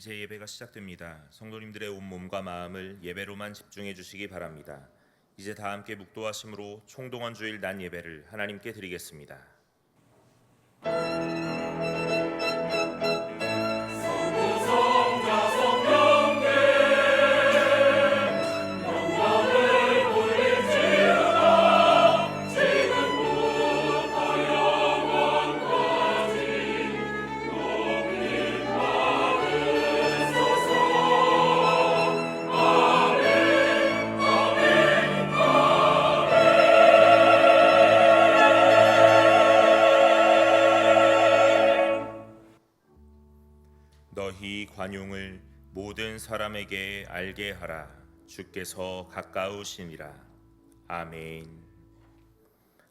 이제 예배가 시작됩니다. 성도님들의 온 몸과 마음을 예배로만 집중해 주시기 바랍니다. 이제 다 함께 묵도하심으로 총동원 주일 난 예배를 하나님께 드리겠습니다. 너희 관용을 모든 사람에게 알게 하라. 주께서 가까우시니라. 아멘.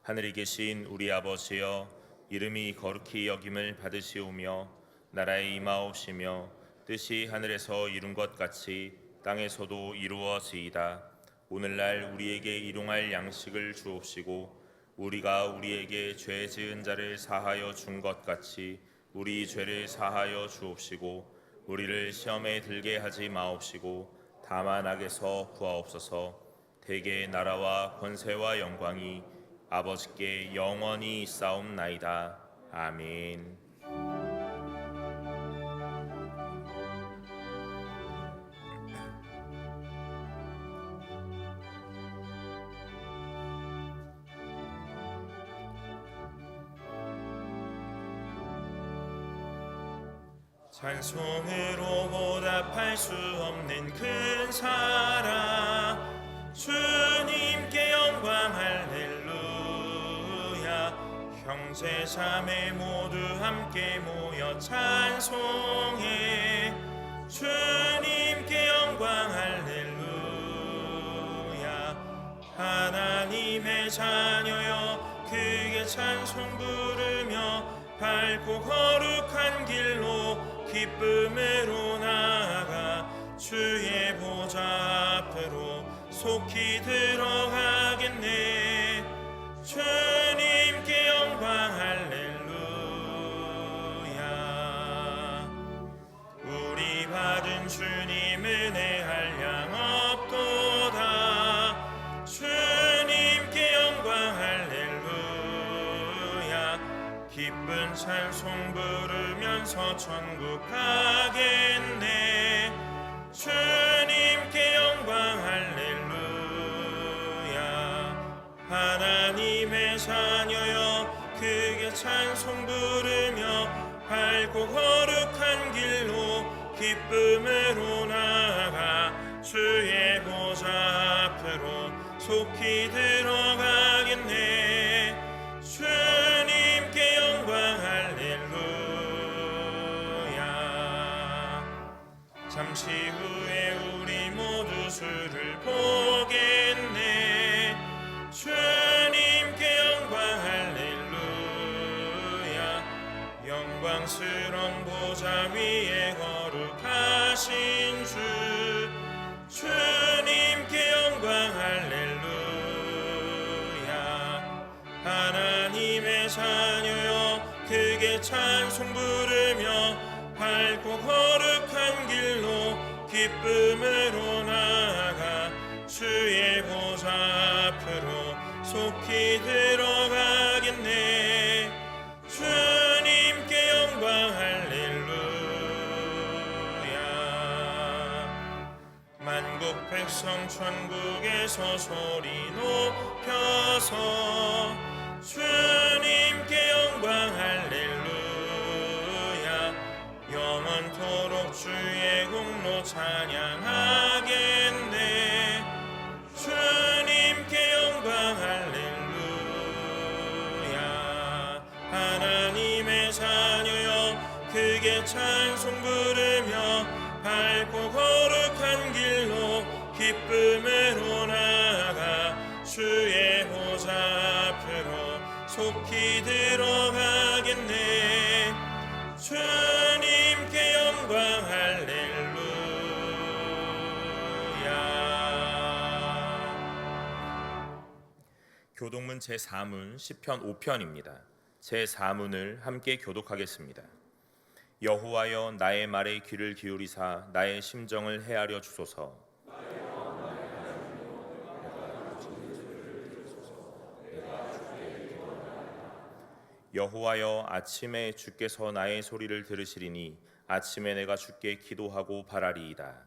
하늘에 계신 우리 아버지여, 이름이 거룩히 여김을 받으시오며 나라의 임하옵시며 뜻이 하늘에서 이룬 것 같이 땅에서도 이루어지이다. 오늘날 우리에게 일용할 양식을 주옵시고 우리가 우리에게 죄 지은 자를 사하여 준 것 같이 우리 죄를 사하여 주옵시고 우리를 시험에 들게 하지 마옵시고 다만 악에서 구하옵소서. 대개 나라와 권세와 영광이 아버지께 영원히 있사옵나이다. 아멘. 찬송으로 보답할 수 없는 큰 사랑, 주님께 영광 할렐루야. 형제 자매 모두 함께 모여 찬송해. 주님께 영광 할렐루야. 하나님의 자녀여 크게 찬송 부르며 밝고 거룩한 길로 기쁨으로 나아가 주의 보좌 앞으로 속히 들어가겠네. 주님께 영광 할렐루야. 우리 받은 주님 은혜 한량 없도다. 주님께 영광 할렐루야. 기쁜 찬송 부르면서 천국 가겠네. 주님께 영광 할렐루야. 하나님의 자녀여 크게 찬송 부르며 밝고 거룩한 길로 기쁨으로 나아가 주의 보좌 앞으로 속히 들어가겠네. 주님께 영광 할렐루야. 잠시 후에 우리 모두 주를 보겠네. 주님께 영광 할렐루야. 영광스러운 보좌 위에 거룩하신 주, 주님께 영광 할렐루야. 하나님의 자녀여 크게 찬송 부르며 밝고 거룩한 길로 기쁨으로 나아가 주의 보좌 앞으로 속히 들어가겠네. 주님께 영광 할렐루야. 만국 백성 천국에서 소리 높여서 주님께 영광 할렐루야. 영원토록 주의 공로 찬양하겠네. 주님께 영광 할렐루야. 하나님의 자녀여 크게 찬송 부르며 밝고 거룩한 길로 기쁨으로 나아가 주의 보좌 앞으로 속히 들어가겠네. 주님께 영광 할렐루야. 교독문 제4문 시편 5편입니다. 제4문을 함께 교독하겠습니다. 여호와여 나의 말에 귀를 기울이사 나의 심정을 헤아려 주소서. 여호와여 아침에 주께서 나의 소리를 들으시리니 아침에 내가 주께 기도하고 바라리이다.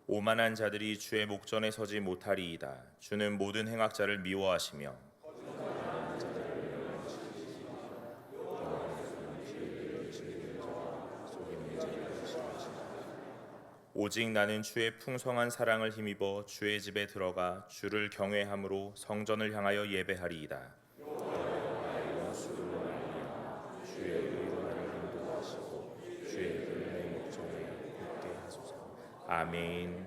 오만한 자들이 주의 목전에 서지 못하리이다. 주는 모든 행악자를 미워하시며 오직 나는 주의 풍성한 사랑을 힘입어 주의 집에 들어가 주를 경외함으로 성전을 향하여 예배하리이다. 주의 의로 나를 인도하시고 주의 내 목전에 굳게 하소서. 아멘.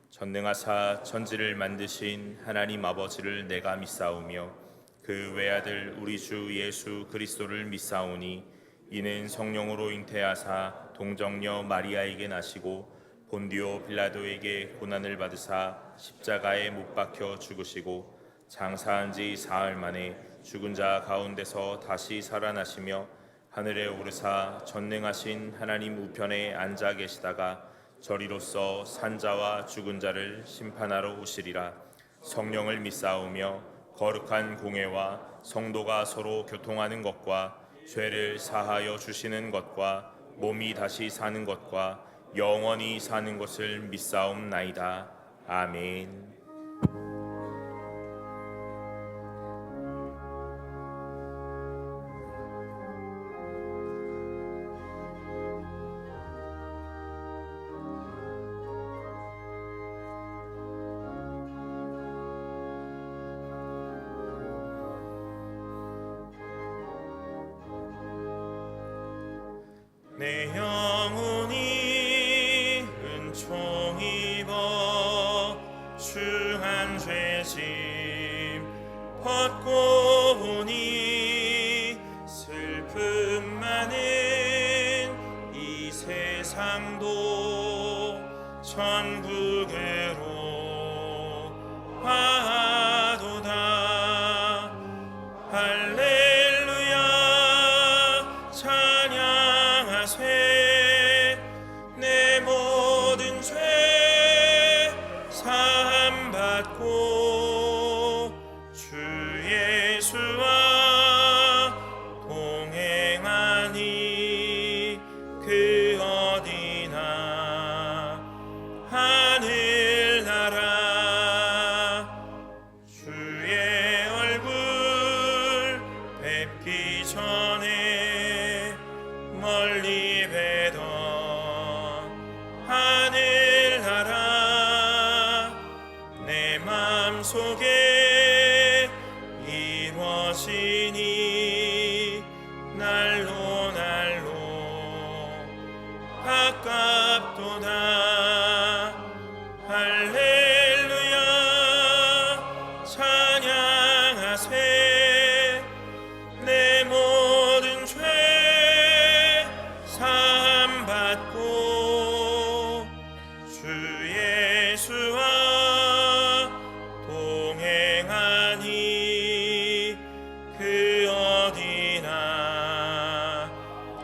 전능하사 천지를 만드신 하나님 아버지를 내가 믿사오며 그 외아들 우리 주 예수 그리스도를 믿사오니 이는 성령으로 잉태하사 동정녀 마리아에게 나시고 본디오 빌라도에게 고난을 받으사 십자가에 못 박혀 죽으시고 장사한 지 사흘 만에 죽은 자 가운데서 다시 살아나시며 하늘에 오르사 전능하신 하나님 우편에 앉아 계시다가 저리로서 산자와 죽은 자를 심판하러 오시리라. 성령을 믿사오며 거룩한 공회와 성도가 서로 교통하는 것과 죄를 사하여 주시는 것과 몸이 다시 사는 것과 영원히 사는 것을 믿사옵나이다. 아멘. 내 영혼이 은총 입어 주한 죄짐 벗고 오니 슬픔 많은 이 세상도 천국으로 화도다. 할렐루야 찬양하세. 내 모든 죄 사함받고 주 예수와 동행하니 그 어디나 하늘나라. 주의 얼굴 뵙기 전에 멀리 뵈던 하늘나라. 내 맘속에 이루어지니 날로 날로 가깝도다. 할렐루야 찬양하세. 내 모든 죄 사함받고 주 예수와 동행하니 그 어디나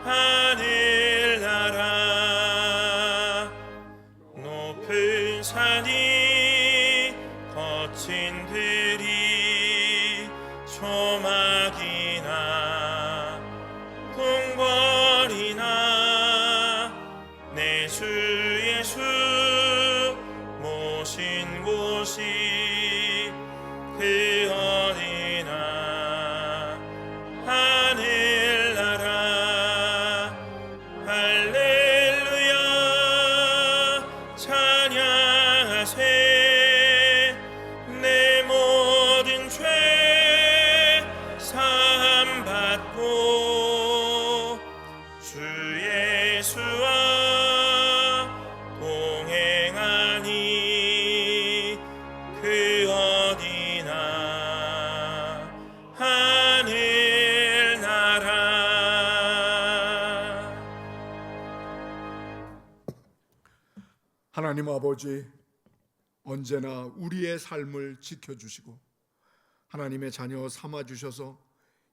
하늘나라. 높은 산이 거친 들이 조막이나 궁궐이나 내 주 예수 모신 곳이 그 어디나 하늘나라. 할렐루야 찬양하세. 내 모든 죄 사함받고 주 예수와 동행하니 그 어디나 하늘나라. 하나님 아버지, 언제나 우리의 삶을 지켜주시고 하나님의 자녀 삼아주셔서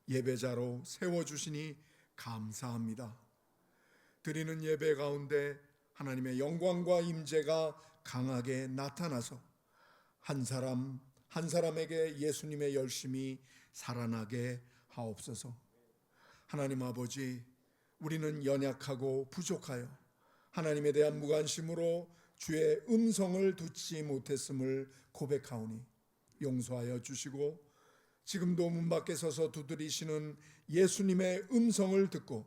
예배자로 세워주시니 감사합니다. 드리는 예배 가운데 하나님의 영광과 임재가 강하게 나타나서 한 사람 한 사람에게 예수님의 열심이 살아나게 하옵소서. 하나님 아버지, 우리는 연약하고 부족하여 하나님에 대한 무관심으로 주의 음성을 듣지 못했음을 고백하오니 용서하여 주시고, 지금도 문 밖에 서서 두드리시는 예수님의 음성을 듣고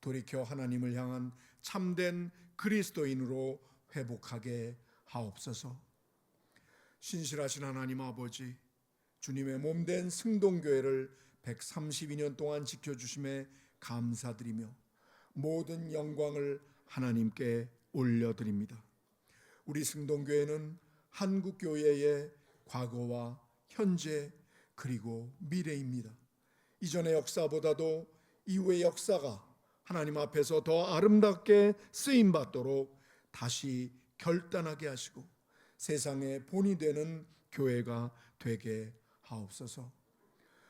돌이켜 하나님을 향한 참된 그리스도인으로 회복하게 하옵소서. 신실하신 하나님 아버지, 주님의 몸된 승동교회를 132년 동안 지켜주심에 감사드리며 모든 영광을 하나님께 올려드립니다. 우리 승동교회는 한국교회의 과거와 현재 그리고 미래입니다. 이전의 역사보다도 이후의 역사가 하나님 앞에서 더 아름답게 쓰임받도록 다시 결단하게 하시고 세상의 본이 되는 교회가 되게 하옵소서.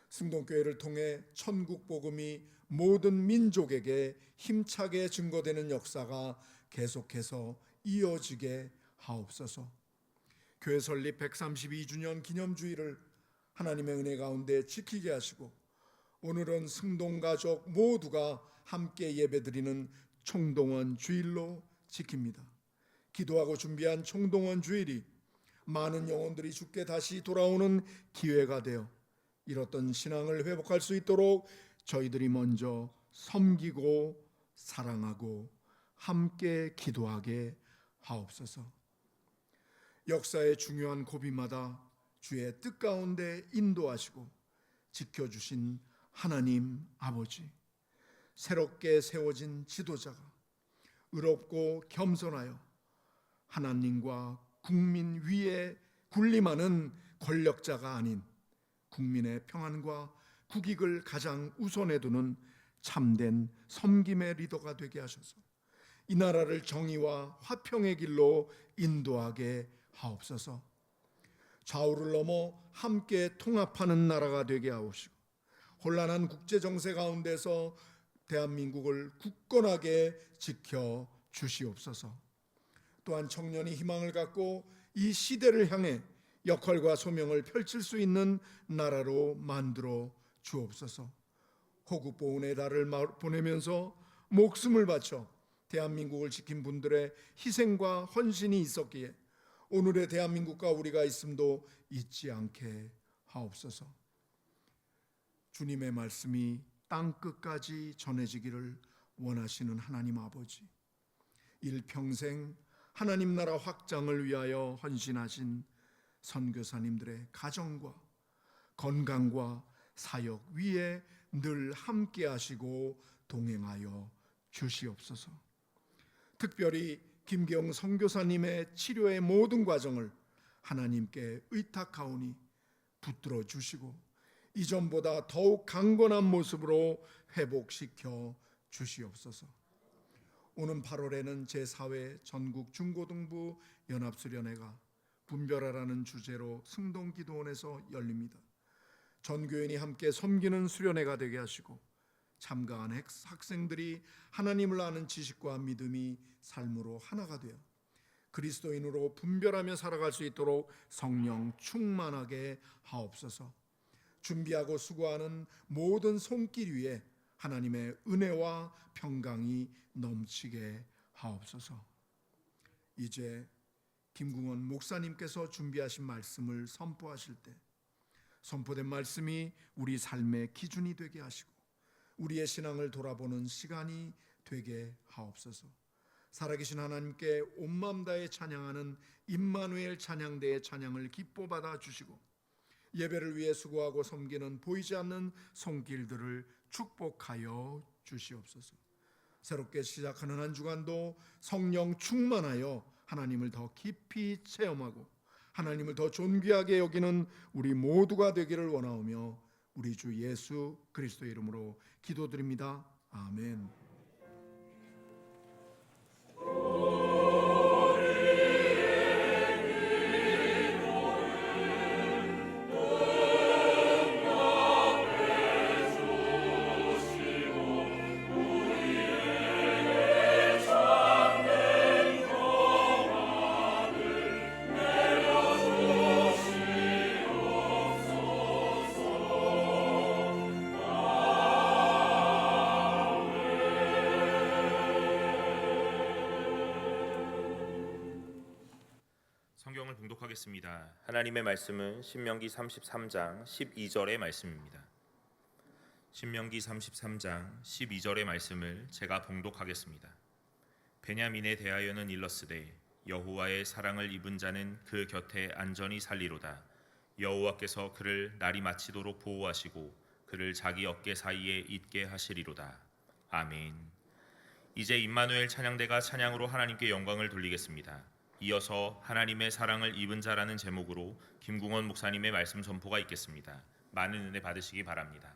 승동교회를 통해 천국 복음이 모든 민족에게 힘차게 증거되는 역사가 계속해서 이어지게 하옵소서. 교회 설립 132주년 기념주일을 하나님의 은혜 가운데 지키게 하시고, 오늘은 승동가족 모두가 함께 예배드리는 총동원 주일로 지킵니다. 기도하고 준비한 총동원 주일이 많은 영혼들이 주께 다시 돌아오는 기회가 되어 잃었던 신앙을 회복할 수 있도록 저희들이 먼저 섬기고 사랑하고 함께 기도하게 하옵소서. 역사의 중요한 고비마다 주의 뜻 가운데 인도하시고 지켜주신 하나님 아버지, 새롭게 세워진 지도자가 의롭고 겸손하여 하나님과 국민 위에 군림하는 권력자가 아닌 국민의 평안과 국익을 가장 우선에 두는 참된 섬김의 리더가 되게 하셔서 이 나라를 정의와 화평의 길로 인도하게 하옵소서. 좌우를 넘어 함께 통합하는 나라가 되게 하옵시고, 혼란한 국제 정세 가운데서 대한민국을 굳건하게 지켜 주시옵소서. 또한 청년이 희망을 갖고 이 시대를 향해 역할과 소명을 펼칠 수 있는 나라로 만들어 주옵소서. 호국보훈의 달을 보내면서 목숨을 바쳐 대한민국을 지킨 분들의 희생과 헌신이 있었기에 오늘의 대한민국과 우리가 있음도 잊지 않게 하옵소서. 주님의 말씀이 땅끝까지 전해지기를 원하시는 하나님 아버지, 일평생 하나님 나라 확장을 위하여 헌신하신 선교사님들의 가정과 건강과 사역 위에 늘 함께 하시고 동행하여 주시옵소서. 특별히 김경 선교사님의 치료의 모든 과정을 하나님께 의탁하오니 붙들어 주시고 이전보다 더욱 강건한 모습으로 회복시켜 주시옵소서. 오는 8월에는 제4회 전국 중고등부 연합수련회가 분별하라는 주제로 승동기도원에서 열립니다. 전 교인이 함께 섬기는 수련회가 되게 하시고 참가한 학생들이 하나님을 아는 지식과 믿음이 삶으로 하나가 되어 그리스도인으로 분별하며 살아갈 수 있도록 성령 충만하게 하옵소서. 준비하고 수고하는 모든 손길 위에 하나님의 은혜와 평강이 넘치게 하옵소서. 이제 김궁원 목사님께서 준비하신 말씀을 선포하실 때 선포된 말씀이 우리 삶의 기준이 되게 하시고 우리의 신앙을 돌아보는 시간이 되게 하옵소서. 살아계신 하나님께 온 마음 다해 찬양하는 임마누엘 찬양대의 찬양을 기뻐 받아 주시고 예배를 위해 수고하고 섬기는 보이지 않는 손길들을 축복하여 주시옵소서. 새롭게 시작하는 한 주간도 성령 충만하여 하나님을 더 깊이 체험하고 하나님을 더 존귀하게 여기는 우리 모두가 되기를 원하오며 우리 주 예수 그리스도 이름으로 기도드립니다. 아멘. 봉독하겠습니다. 하나님의 말씀은 신명기 33장 12절의 말씀입니다. 신명기 33장 12절의 말씀을 제가 봉독하겠습니다. 베냐민에 대하여는 일렀으되 여호와의 사랑을 입은 자는 그 곁에 안전히 살리로다. 여호와께서 그를 날이 마치도록 보호하시고 그를 자기 어깨 사이에 있게 하시리로다. 아멘. 이제 임마누엘 찬양대가 찬양으로 하나님께 영광을 돌리겠습니다. 이어서 하나님의 사랑을 입은 자라는 제목으로 김궁원 목사님의 말씀 전포가 있겠습니다. 많은 은혜 받으시기 바랍니다.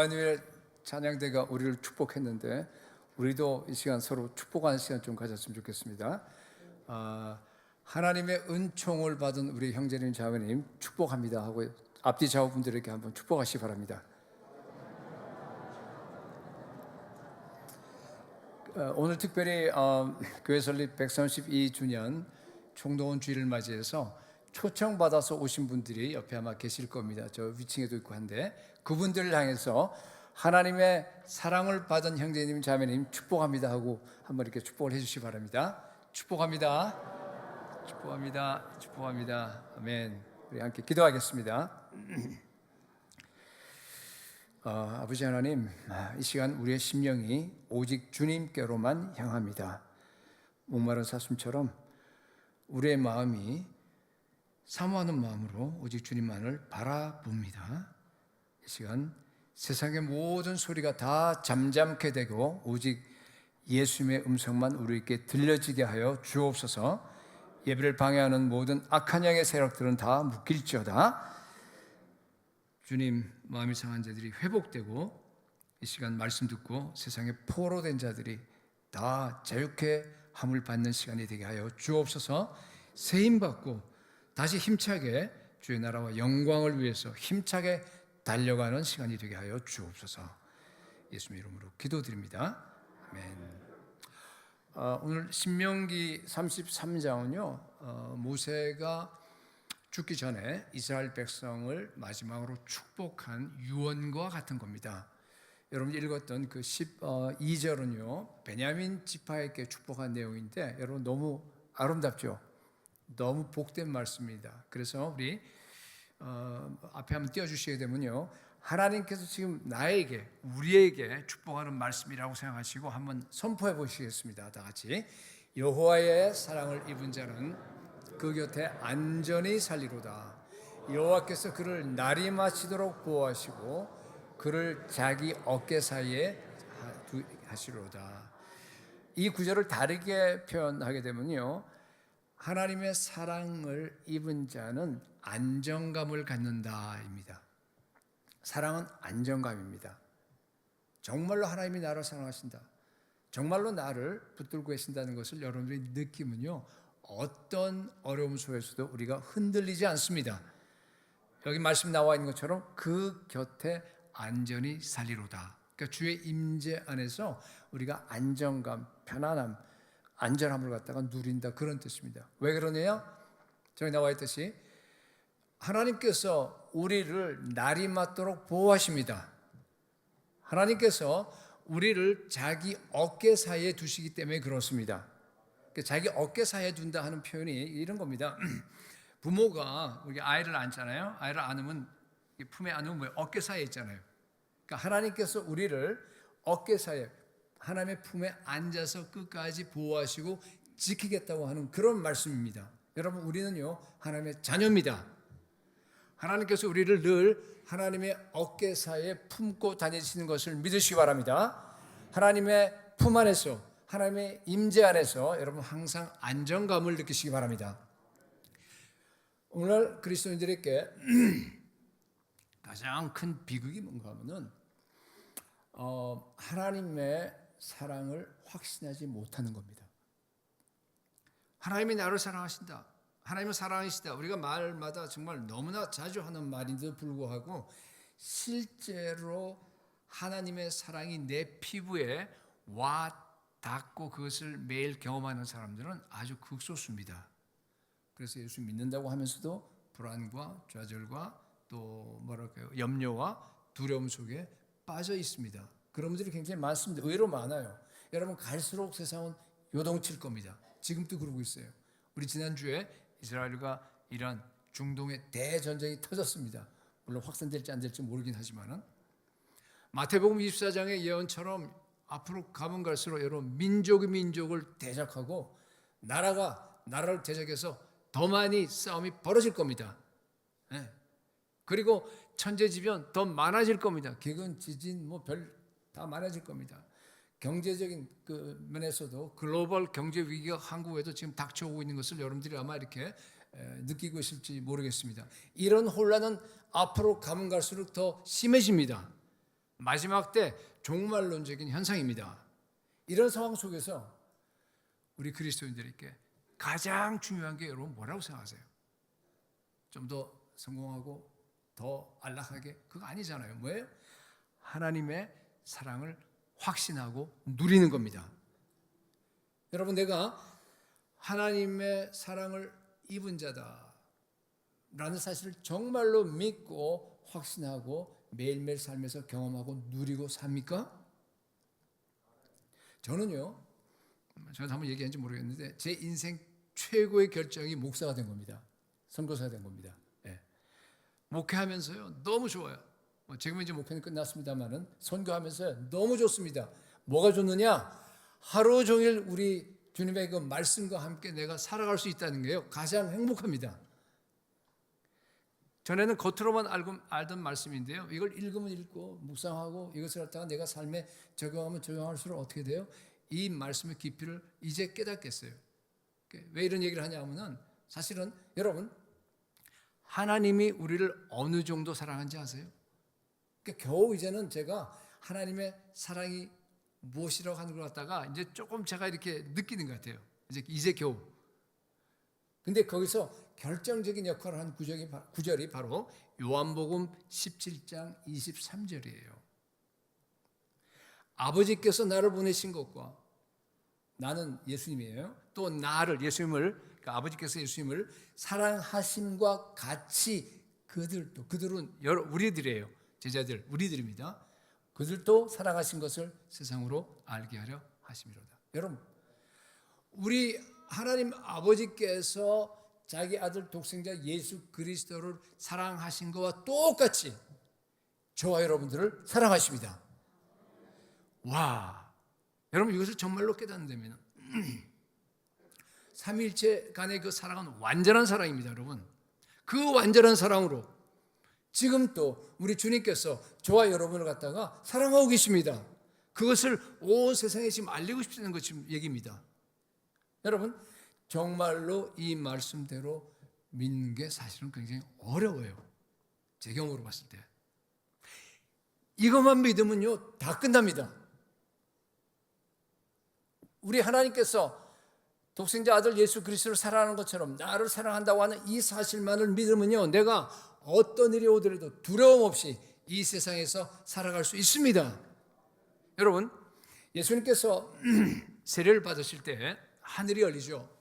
임마누엘 찬양대가 우리를 축복했는데 우리도 이 시간 서로 축복하는 시간 좀 가졌으면 좋겠습니다. 하나님의 은총을 받은 우리 형제님 자매님 축복합니다 하고 앞뒤 좌우분들에게 한번 축복하시기 바랍니다. 오늘 특별히 교회 설립 132주년 총동원 주일을 맞이해서 초청받아서 오신 분들이 옆에 아마 계실 겁니다. 저 위층에도 있고 한데 그분들을 향해서 하나님의 사랑을 받은 형제님 자매님 축복합니다 하고 한번 이렇게 축복을 해주시기 바랍니다. 축복합니다. 축복합니다. 축복합니다. 아멘. 우리 함께 기도하겠습니다. 아버지 하나님, 이 시간 우리의 심령이 오직 주님께로만 향합니다. 목마른 사슴처럼 우리의 마음이 사모하는 마음으로 오직 주님만을 바라봅니다. 이 시간 세상의 모든 소리가 다 잠잠케 되고 오직 예수님의 음성만 우리에게 들려지게 하여 주옵소서. 예배를 방해하는 모든 악한 영의 세력들은 다 묶일지어다. 주님, 마음이 상한 자들이 회복되고 이 시간 말씀 듣고 세상에 포로된 자들이 다 자유케 함을 받는 시간이 되게 하여 주옵소서. 세임받고 다시 힘차게 주의 나라와 영광을 위해서 힘차게 달려가는 시간이 되게 하여 주옵소서. 예수님 이름으로 기도드립니다. 아멘. 오늘 신명기 33장은요 모세가 죽기 전에 이스라엘 백성을 마지막으로 축복한 유언과 같은 겁니다. 여러분 읽었던 그 12절은요 베냐민 지파에게 축복한 내용인데 여러분 너무 아름답죠? 너무 복된 말씀입니다. 그래서 우리 앞에 한번 띄워주시게 되면요 하나님께서 지금 나에게 우리에게 축복하는 말씀이라고 생각하시고 한번 선포해 보시겠습니다. 다 같이 여호와의 사랑을 입은 자는 그 곁에 안전히 살리로다. 여호와께서 그를 날이 마치도록 보호하시고 그를 자기 어깨 사이에 하시로다. 이 구절을 다르게 표현하게 되면요 하나님의 사랑을 입은 자는 안정감을 갖는다입니다. 사랑은 안정감입니다. 정말로 하나님이 나를 사랑하신다, 정말로 나를 붙들고 계신다는 것을 여러분들이 느끼면요 어떤 어려움 속에서도 우리가 흔들리지 않습니다. 여기 말씀 나와 있는 것처럼 그 곁에 안전히 살리로다. 그러니까 주의 임재 안에서 우리가 안정감, 편안함, 안전함을 갖다가 누린다, 그런 뜻입니다. 왜 그러냐요? 저기 나와 있듯이 하나님께서 우리를 날이 맞도록 보호하십니다. 하나님께서 우리를 자기 어깨 사이에 두시기 때문에 그렇습니다. 자기 어깨 사이에 둔다 하는 표현이 이런 겁니다. 부모가 우리 아이를 안잖아요. 아이를 안으면 품에 안으면 뭐예요? 어깨 사이에 있잖아요. 그러니까 하나님께서 우리를 어깨 사이에 하나님의 품에 앉아서 끝까지 보호하시고 지키겠다고 하는 그런 말씀입니다. 여러분 우리는요 하나님의 자녀입니다. 하나님께서 우리를 늘 하나님의 어깨 사이에 품고 다니시는 것을 믿으시기 바랍니다. 하나님의 품 안에서, 하나님의 임재 안에서 여러분 항상 안정감을 느끼시기 바랍니다. 오늘날 그리스도인들에게 가장 큰 비극이 뭔가 하면은 하나님의 사랑을 확신하지 못하는 겁니다. 하나님이 나를 사랑하신다, 하나님은 사랑이시다, 우리가 말마다 정말 너무나 자주 하는 말인데도 불구하고 실제로 하나님의 사랑이 내 피부에 와 닿고 그것을 매일 경험하는 사람들은 아주 극소수입니다. 그래서 예수 믿는다고 하면서도 불안과 좌절과 또 뭐랄까요, 염려와 두려움 속에 빠져 있습니다. 그런 분들이 굉장히 많습니다. 의외로 많아요. 여러분 갈수록 세상은 요동칠 겁니다. 지금도 그러고 있어요. 우리 지난주에 이스라엘과 이란, 중동의 대전쟁이 터졌습니다. 물론 확산될지 안 될지 모르긴 하지만은 마태복음 24장의 예언처럼 앞으로 가면 갈수록 여러분 민족이 민족을 대적하고 나라가 나라를 대적해서 더 많이 싸움이 벌어질 겁니다. 네. 그리고 천재지변 더 많아질 겁니다. 기근, 지진 뭐 별 다 많아질 겁니다. 경제적인 그 면에서도 글로벌 경제 위기가 한국에도 지금 닥쳐오고 있는 것을 여러분들이 아마 이렇게 느끼고 있을지 모르겠습니다. 이런 혼란은 앞으로 가면 갈수록 더 심해집니다. 마지막 때 종말론적인 현상입니다. 이런 상황 속에서 우리 그리스도인들에게 가장 중요한 게 여러분 뭐라고 생각하세요? 좀 더 성공하고 더 안락하게, 그거 아니잖아요. 뭐예요? 하나님의 사랑을 확신하고 누리는 겁니다. 여러분, 내가 하나님의 사랑을 입은 자다 라는 사실을 정말로 믿고 확신하고 매일매일 삶에서 경험하고 누리고 삽니까? 저는요, 제가 한번 얘기했는지 모르겠는데 제 인생 최고의 결정이 목사가 된 겁니다. 선교사가 된 겁니다. 예. 목회하면서요 너무 좋아요. 지금은 이제 목회는 끝났습니다만은 선교하면서요 너무 좋습니다. 뭐가 좋느냐? 하루 종일 우리 주님의 그 말씀과 함께 내가 살아갈 수 있다는 게요 가장 행복합니다. 전에는 겉으로만 알던 말씀인데요, 이걸 읽으면 읽고 묵상하고 이것을 갖다가 내가 삶에 적용하면 적용할수록 어떻게 돼요? 이 말씀의 깊이를 이제 깨닫겠어요. 왜 이런 얘기를 하냐면은 사실은 여러분, 하나님이 우리를 어느 정도 사랑한지 아세요? 그러니까 겨우 이제는 제가 하나님의 사랑이 무엇이라고 하는 걸 갖다가 이제 조금 제가 이렇게 느끼는 것 같아요. 이제 겨우. 근데 거기서 결정적인 역할을 한 구절이 바로 요한복음 17장 23절이에요. 아버지께서 나를 보내신 것과, 나는 예수님이에요. 또 나를, 예수님을, 그러니까 아버지께서 예수님을 사랑하심과 같이 그들은 우리들이에요. 제자들, 우리들입니다. 그들도 사랑하신 것을 세상으로 알게 하려 하심이로다. 여러분, 우리 하나님 아버지께서 자기 아들 독생자 예수 그리스도를 사랑하신 것과 똑같이 저와 여러분들을 사랑하십니다. 와, 여러분 이것을 정말로 깨닫는다면 삼위일체 간의 그 사랑은 완전한 사랑입니다. 여러분, 그 완전한 사랑으로 지금 또 우리 주님께서 저와 여러분을 갖다가 사랑하고 계십니다. 그것을 온 세상에 지금 알리고 싶다는 것 지금 얘기입니다. 여러분, 정말로 이 말씀대로 믿는 게 사실은 굉장히 어려워요. 제 경우로 봤을 때 이것만 믿으면요 다 끝납니다. 우리 하나님께서 독생자 아들 예수 그리스도를 사랑하는 것처럼 나를 사랑한다고 하는 이 사실만을 믿으면요 내가 어떤 일이 오더라도 두려움 없이 이 세상에서 살아갈 수 있습니다. 여러분, 예수님께서 세례를 받으실 때 하늘이 열리죠.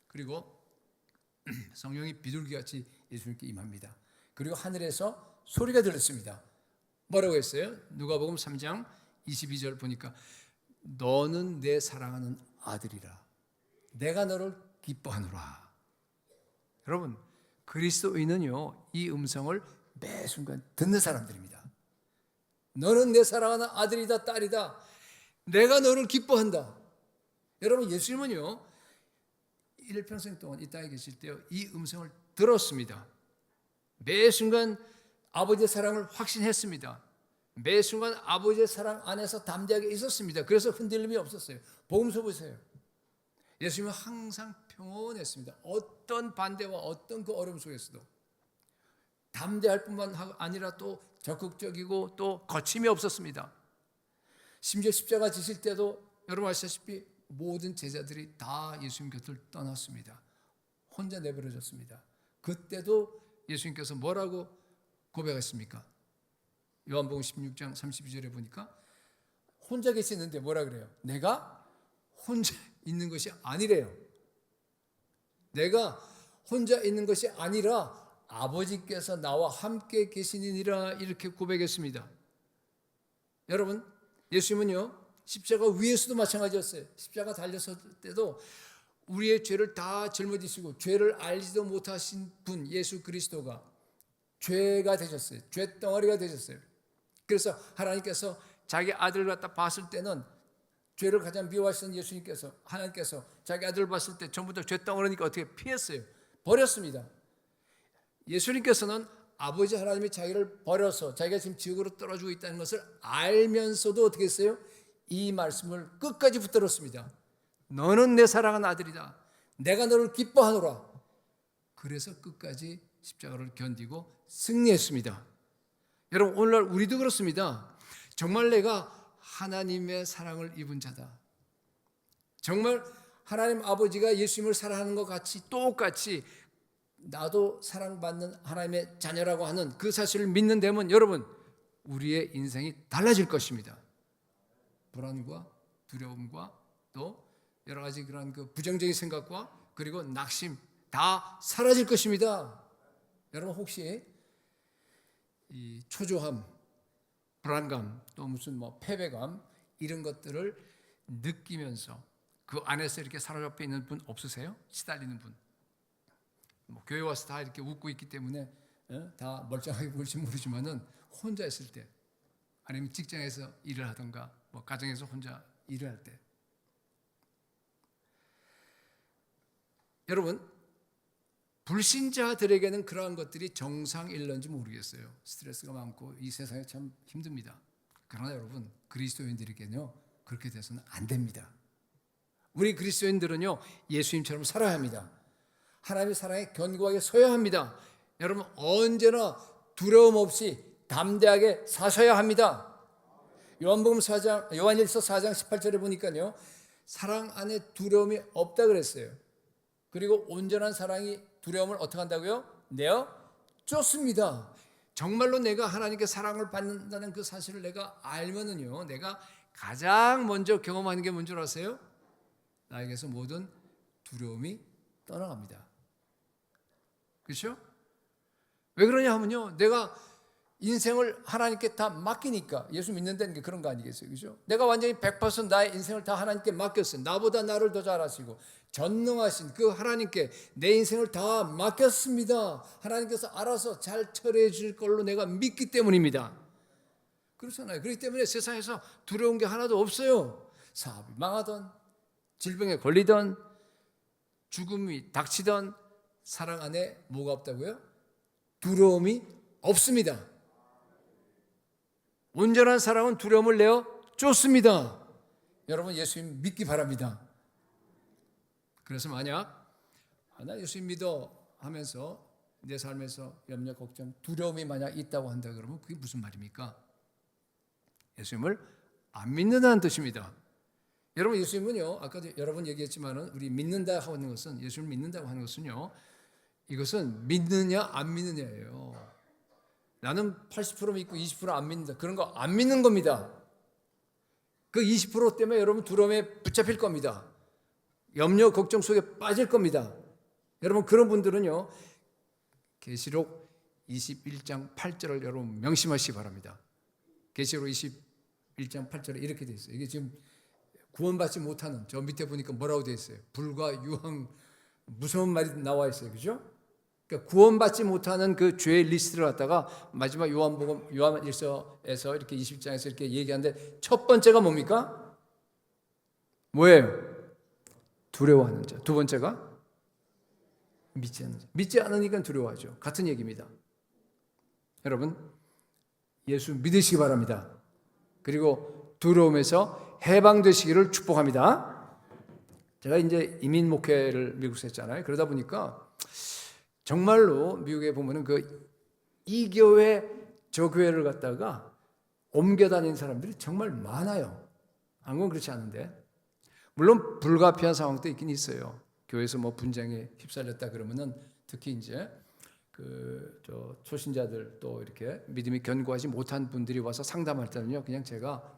그리고 성령이 비둘기같이 예수님께 임합니다. 그리고 하늘에서 소리가 들렸습니다. 뭐라고 했어요? 누가복음 3장 22절 보니까 너는 내 사랑하는 아들이라 내가 너를 기뻐하노라. 여러분, 그리스도인은요 이 음성을 매 순간 듣는 사람들입니다. 너는 내 사랑하는 아들이다, 딸이다, 내가 너를 기뻐한다. 여러분, 예수님은요 일평생 동안 이 땅에 계실 때 이 음성을 들었습니다. 매 순간 아버지의 사랑을 확신했습니다. 매 순간 아버지의 사랑 안에서 담대하게 있었습니다. 그래서 흔들림이 없었어요. 복음서 보세요. 예수님은 항상 평온했습니다. 어떤 반대와 어떤 그 어려움 속에서도 담대할 뿐만 아니라 또 적극적이고 또 거침이 없었습니다. 심지어 십자가 지실 때도 여러분 아시다시피 모든 제자들이 다 예수님 곁을 떠났습니다. 혼자 내버려졌습니다. 그때도 예수님께서 뭐라고 고백했습니까? 요한복음 16장 32절에 보니까 혼자 계시는데 뭐라 그래요? 내가 혼자 있는 것이 아니래요. 내가 혼자 있는 것이 아니라 아버지께서 나와 함께 계시니라, 이렇게 고백했습니다. 여러분, 예수님은요 십자가 위에서도 마찬가지였어요. 십자가 달렸을 때도 우리의 죄를 다 짊어지시고 죄를 알지도 못하신 분 예수 그리스도가 죄가 되셨어요. 죄덩어리가 되셨어요. 그래서 하나님께서 자기 아들을 갖다 봤을 때는 죄를 가장 미워하시는 예수님께서, 하나님께서 자기 아들을 봤을 때 전부 다 죄덩어리니까 어떻게 피했어요? 버렸습니다. 예수님께서는 아버지 하나님이 자기를 버려서 자기가 지금 지옥으로 떨어지고 있다는 것을 알면서도 어떻게 했어요? 이 말씀을 끝까지 붙들었습니다. 너는 내 사랑하는 아들이다, 내가 너를 기뻐하노라. 그래서 끝까지 십자가를 견디고 승리했습니다. 여러분, 오늘날 우리도 그렇습니다. 정말 내가 하나님의 사랑을 입은 자다, 정말 하나님 아버지가 예수님을 사랑하는 것 같이 똑같이 나도 사랑받는 하나님의 자녀라고 하는 그 사실을 믿는 데면 여러분 우리의 인생이 달라질 것입니다. 불안과 두려움과 또 여러 가지 그런 그 부정적인 생각과 그리고 낙심 다 사라질 것입니다. 여러분 혹시 이 초조함, 불안감, 또 무슨 뭐 패배감 이런 것들을 느끼면서 그 안에서 이렇게 사로잡혀 있는 분 없으세요? 시달리는 분. 뭐 교회 와서 다 이렇게 웃고 있기 때문에 다 멀쩡하게 보일지 모르지만은 혼자 있을 때 아니면 직장에서 일을 하던가 뭐 가정에서 혼자 일을 할 때 여러분 불신자들에게는 그러한 것들이 정상일런지 모르겠어요. 스트레스가 많고 이 세상에 참 힘듭니다. 그러나 여러분 그리스도인들에게는요 그렇게 돼서는 안 됩니다. 우리 그리스도인들은요 예수님처럼 살아야 합니다. 하나님의 사랑에 견고하게 서야 합니다. 여러분 언제나 두려움 없이 담대하게 사셔야 합니다. 요한일서 4장 18절에 보니까요 사랑 안에 두려움이 없다 그랬어요. 그리고 온전한 사랑이 두려움을 어떻게 한다고요? 내어 쫓습니다. 정말로 내가 하나님께 사랑을 받는다는 그 사실을 내가 알면은요 내가 가장 먼저 경험하는 게 뭔지 아세요? 나에게서 모든 두려움이 떠나갑니다. 그렇죠? 왜 그러냐 하면요 내가 인생을 하나님께 다 맡기니까. 예수 믿는다는 게 그런 거 아니겠어요? 그렇죠? 내가 완전히 100% 나의 인생을 다 하나님께 맡겼어요. 나보다 나를 더 잘 아시고 전능하신 그 하나님께 내 인생을 다 맡겼습니다. 하나님께서 알아서 잘 처리해 줄 걸로 내가 믿기 때문입니다. 그렇잖아요. 그렇기 때문에 세상에서 두려운 게 하나도 없어요. 사업이 망하던 질병에 걸리던 죽음이 닥치던 사랑 안에 뭐가 없다고요? 두려움이 없습니다. 온전한 사랑은 두려움을 내어 쫓습니다. 여러분 예수님 믿기 바랍니다. 그래서 만약 나 예수님 믿어 하면서 내 삶에서 염려, 걱정, 두려움이 만약 있다고 한다 그러면 그게 무슨 말입니까? 예수님을 안 믿는다는 뜻입니다. 여러분 예수님은요 아까도 여러 번 얘기했지만은 우리 믿는다 하는 것은 예수님을 믿는다고 하는 것은요 이것은 믿느냐 안 믿느냐예요. 나는 80% 믿고 20%안 믿는다. 그런 거 안 믿는 겁니다. 그 20% 때문에 여러분 두려움에 붙잡힐 겁니다. 염려, 걱정 속에 빠질 겁니다. 여러분 그런 분들은요. 계시록 21장 8절을 여러분 명심하시기 바랍니다. 계시록 21장 8절에 이렇게 돼 있어요. 이게 지금 구원받지 못하는 저 밑에 보니까 뭐라고 돼 있어요? 불과 유황 무서운 말이 나와 있어요. 그죠? 그러니까 구원받지 못하는 그 죄의 리스트를 갖다가 마지막 요한일서에서 이렇게 20장에서 이렇게 얘기하는데 첫 번째가 뭡니까? 뭐예요? 두려워하는 자. 두 번째가 믿지 않는 자. 믿지 않으니까 두려워하죠. 같은 얘기입니다. 여러분 예수 믿으시기 바랍니다. 그리고 두려움에서 해방되시기를 축복합니다. 제가 이제 이민 목회를 미국에서 했잖아요. 그러다 보니까 정말로 미국에 보면은 그 이 교회 저 교회를 갖다가 옮겨 다니는 사람들이 정말 많아요. 한국은 그렇지 않은데 물론 불가피한 상황도 있긴 있어요. 교회에서 뭐 분쟁에 휩쓸렸다 그러면은 특히 이제 그 저 초신자들 또 이렇게 믿음이 견고하지 못한 분들이 와서 상담할 때는요 그냥 제가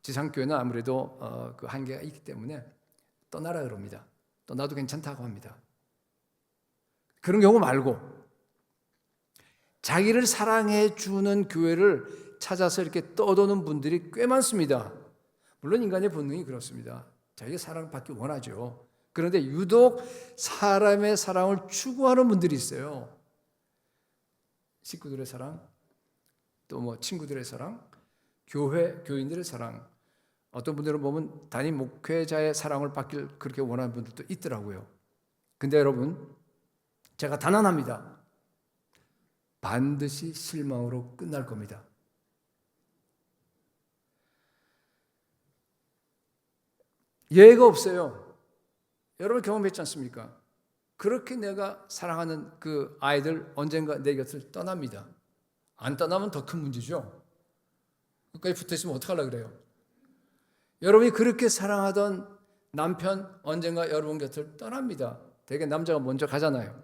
지상교회는 아무래도 그 한계가 있기 때문에 떠나라 그럽니다. 떠나도 괜찮다고 합니다. 그런 경우 말고 자기를 사랑해 주는 교회를 찾아서 이렇게 떠도는 분들이 꽤 많습니다. 물론 인간의 본능이 그렇습니다. 자기가 사랑받기 원하죠. 그런데 유독 사람의 사랑을 추구하는 분들이 있어요. 식구들의 사랑, 또 뭐 친구들의 사랑, 교인들의 사랑. 어떤 분들은 보면 담임 목회자의 사랑을 받길 그렇게 원하는 분들도 있더라고요. 근데 여러분, 제가 단언합니다. 반드시 실망으로 끝날 겁니다. 예외가 없어요. 여러분 경험했지 않습니까? 그렇게 내가 사랑하는 그 아이들 언젠가 내 곁을 떠납니다. 안 떠나면 더 큰 문제죠. 끝까지 붙어있으면 어떡하려고 그래요? 여러분이 그렇게 사랑하던 남편 언젠가 여러분 곁을 떠납니다. 되게 남자가 먼저 가잖아요.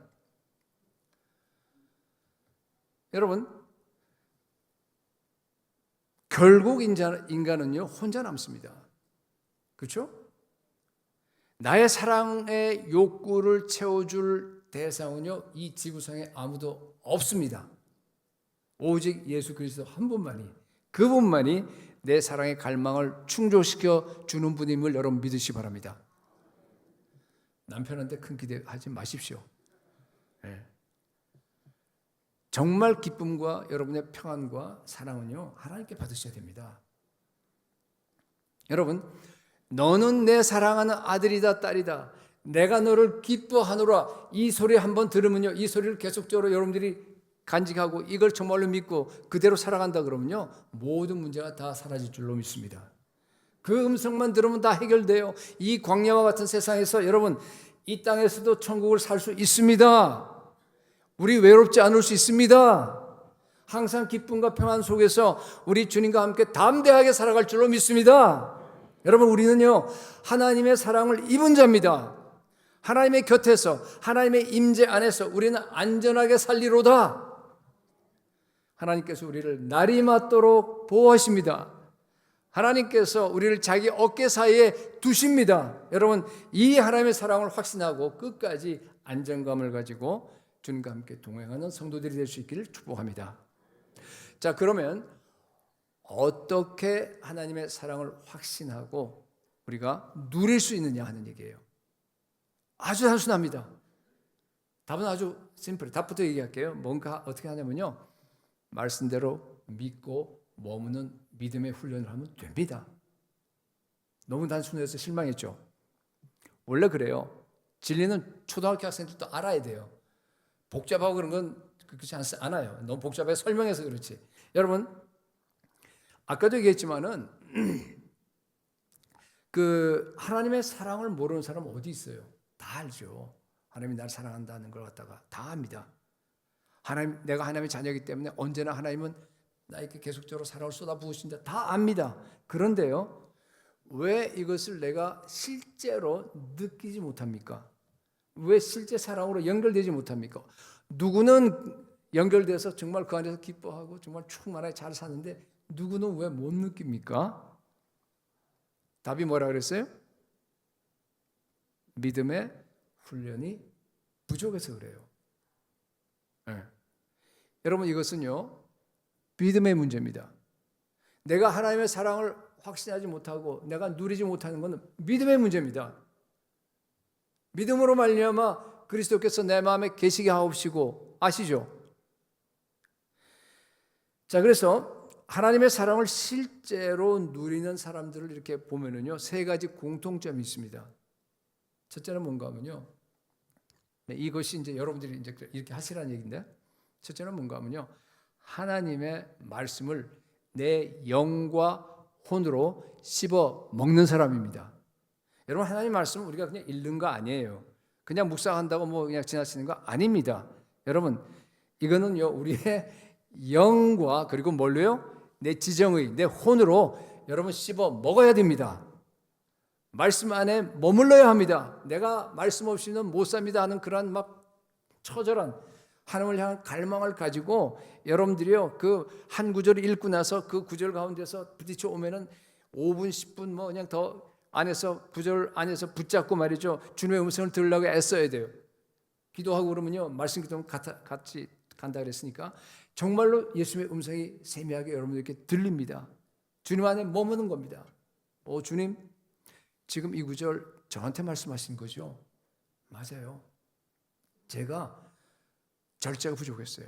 여러분, 결국 인간은요 혼자 남습니다. 그렇죠? 나의 사랑의 욕구를 채워줄 대상은요 이 지구상에 아무도 없습니다. 오직 예수 그리스도 한 분만이, 그분만이 내 사랑의 갈망을 충족시켜 주는 분임을 여러분 믿으시기 바랍니다. 남편한테 큰 기대하지 마십시오. 네. 정말 기쁨과 여러분의 평안과 사랑은요 하나님께 받으셔야 됩니다. 여러분, 너는 내 사랑하는 아들이다 딸이다, 내가 너를 기뻐하노라, 이 소리 한번 들으면요 이 소리를 계속적으로 여러분들이 간직하고 이걸 정말로 믿고 그대로 살아간다 그러면요 모든 문제가 다 사라질 줄로 믿습니다. 그 음성만 들으면 다 해결돼요. 이 광야와 같은 세상에서 여러분 이 땅에서도 천국을 살 수 있습니다. 우리 외롭지 않을 수 있습니다. 항상 기쁨과 평안 속에서 우리 주님과 함께 담대하게 살아갈 줄로 믿습니다. 여러분, 우리는요 하나님의 사랑을 입은 자입니다. 하나님의 곁에서, 하나님의 임재 안에서 우리는 안전하게 살리로다. 하나님께서 우리를 날이 맞도록 보호하십니다. 하나님께서 우리를 자기 어깨 사이에 두십니다. 여러분, 이 하나님의 사랑을 확신하고 끝까지 안정감을 가지고 주님과 함께 동행하는 성도들이 될 수 있기를 축복합니다. 자, 그러면 어떻게 하나님의 사랑을 확신하고 우리가 누릴 수 있느냐 하는 얘기예요. 아주 단순합니다. 답은 아주 심플해요. 답부터 얘기할게요. 뭔가 어떻게 하냐면요, 말씀대로 믿고 머무는 믿음의 훈련을 하면 됩니다. 너무 단순해서 실망했죠. 원래 그래요. 진리는 초등학교 학생들도 알아야 돼요. 복잡하고 그런 건 그렇지 않아요. 너무 복잡하게 설명해서 그렇지. 여러분, 아까도 얘기했지만은 그 하나님의 사랑을 모르는 사람 어디 있어요? 다 알죠. 하나님이 나를 사랑한다는 걸 갖다가 다 압니다. 하나님, 내가 하나님의 자녀이기 때문에 언제나 하나님은 나에게 계속적으로 사랑을 쏟아부으신다. 다 압니다. 그런데요, 왜 이것을 내가 실제로 느끼지 못합니까? 왜 실제 사랑으로 연결되지 못합니까? 누구는 연결돼서 정말 그 안에서 기뻐하고 정말 충만하게 잘 사는데 누구는 왜 못 느낍니까? 답이 뭐라 그랬어요? 믿음의 훈련이 부족해서 그래요. 네. 여러분, 이것은요 믿음의 문제입니다. 내가 하나님의 사랑을 확신하지 못하고 내가 누리지 못하는 것은 믿음의 문제입니다. 믿음으로 말미암아 그리스도께서 내 마음에 계시게 하옵시고, 아시죠? 자, 그래서 하나님의 사랑을 실제로 누리는 사람들을 이렇게 보면은요 세 가지 공통점이 있습니다. 첫째는 뭔가 하면요, 이것이 이제 여러분들이 이제 이렇게 하시라는 얘기인데, 첫째는 뭔가 하면요, 하나님의 말씀을 내 영과 혼으로 씹어 먹는 사람입니다. 여러분, 하나님 말씀은 우리가 그냥 읽는 거 아니에요. 그냥 묵상한다고 뭐 그냥 지나치는 거 아닙니다. 여러분, 이거는요 우리의 영과 그리고 뭘로요? 내 지정의, 내 혼으로 여러분 씹어 먹어야 됩니다. 말씀 안에 머물러야 합니다. 내가 말씀 없이는 못 삽니다 하는 그런 막 처절한 하나님을 향한 갈망을 가지고 여러분들이요 그 한 구절을 읽고 나서 그 구절 가운데서 부딪혀 오면은 5분 10분 뭐 그냥 더 안에서 구절 안에서 붙잡고 말이죠, 주님의 음성을 들으려고 애써야 돼요. 기도하고 그러면요 말씀 기도하면 같이 간다 그랬으니까 정말로 예수님의 음성이 세미하게 여러분들께 들립니다. 주님 안에 머무는 겁니다. 주님, 지금 이 구절 저한테 말씀하신 거죠? 맞아요. 제가 절제가 부족했어요.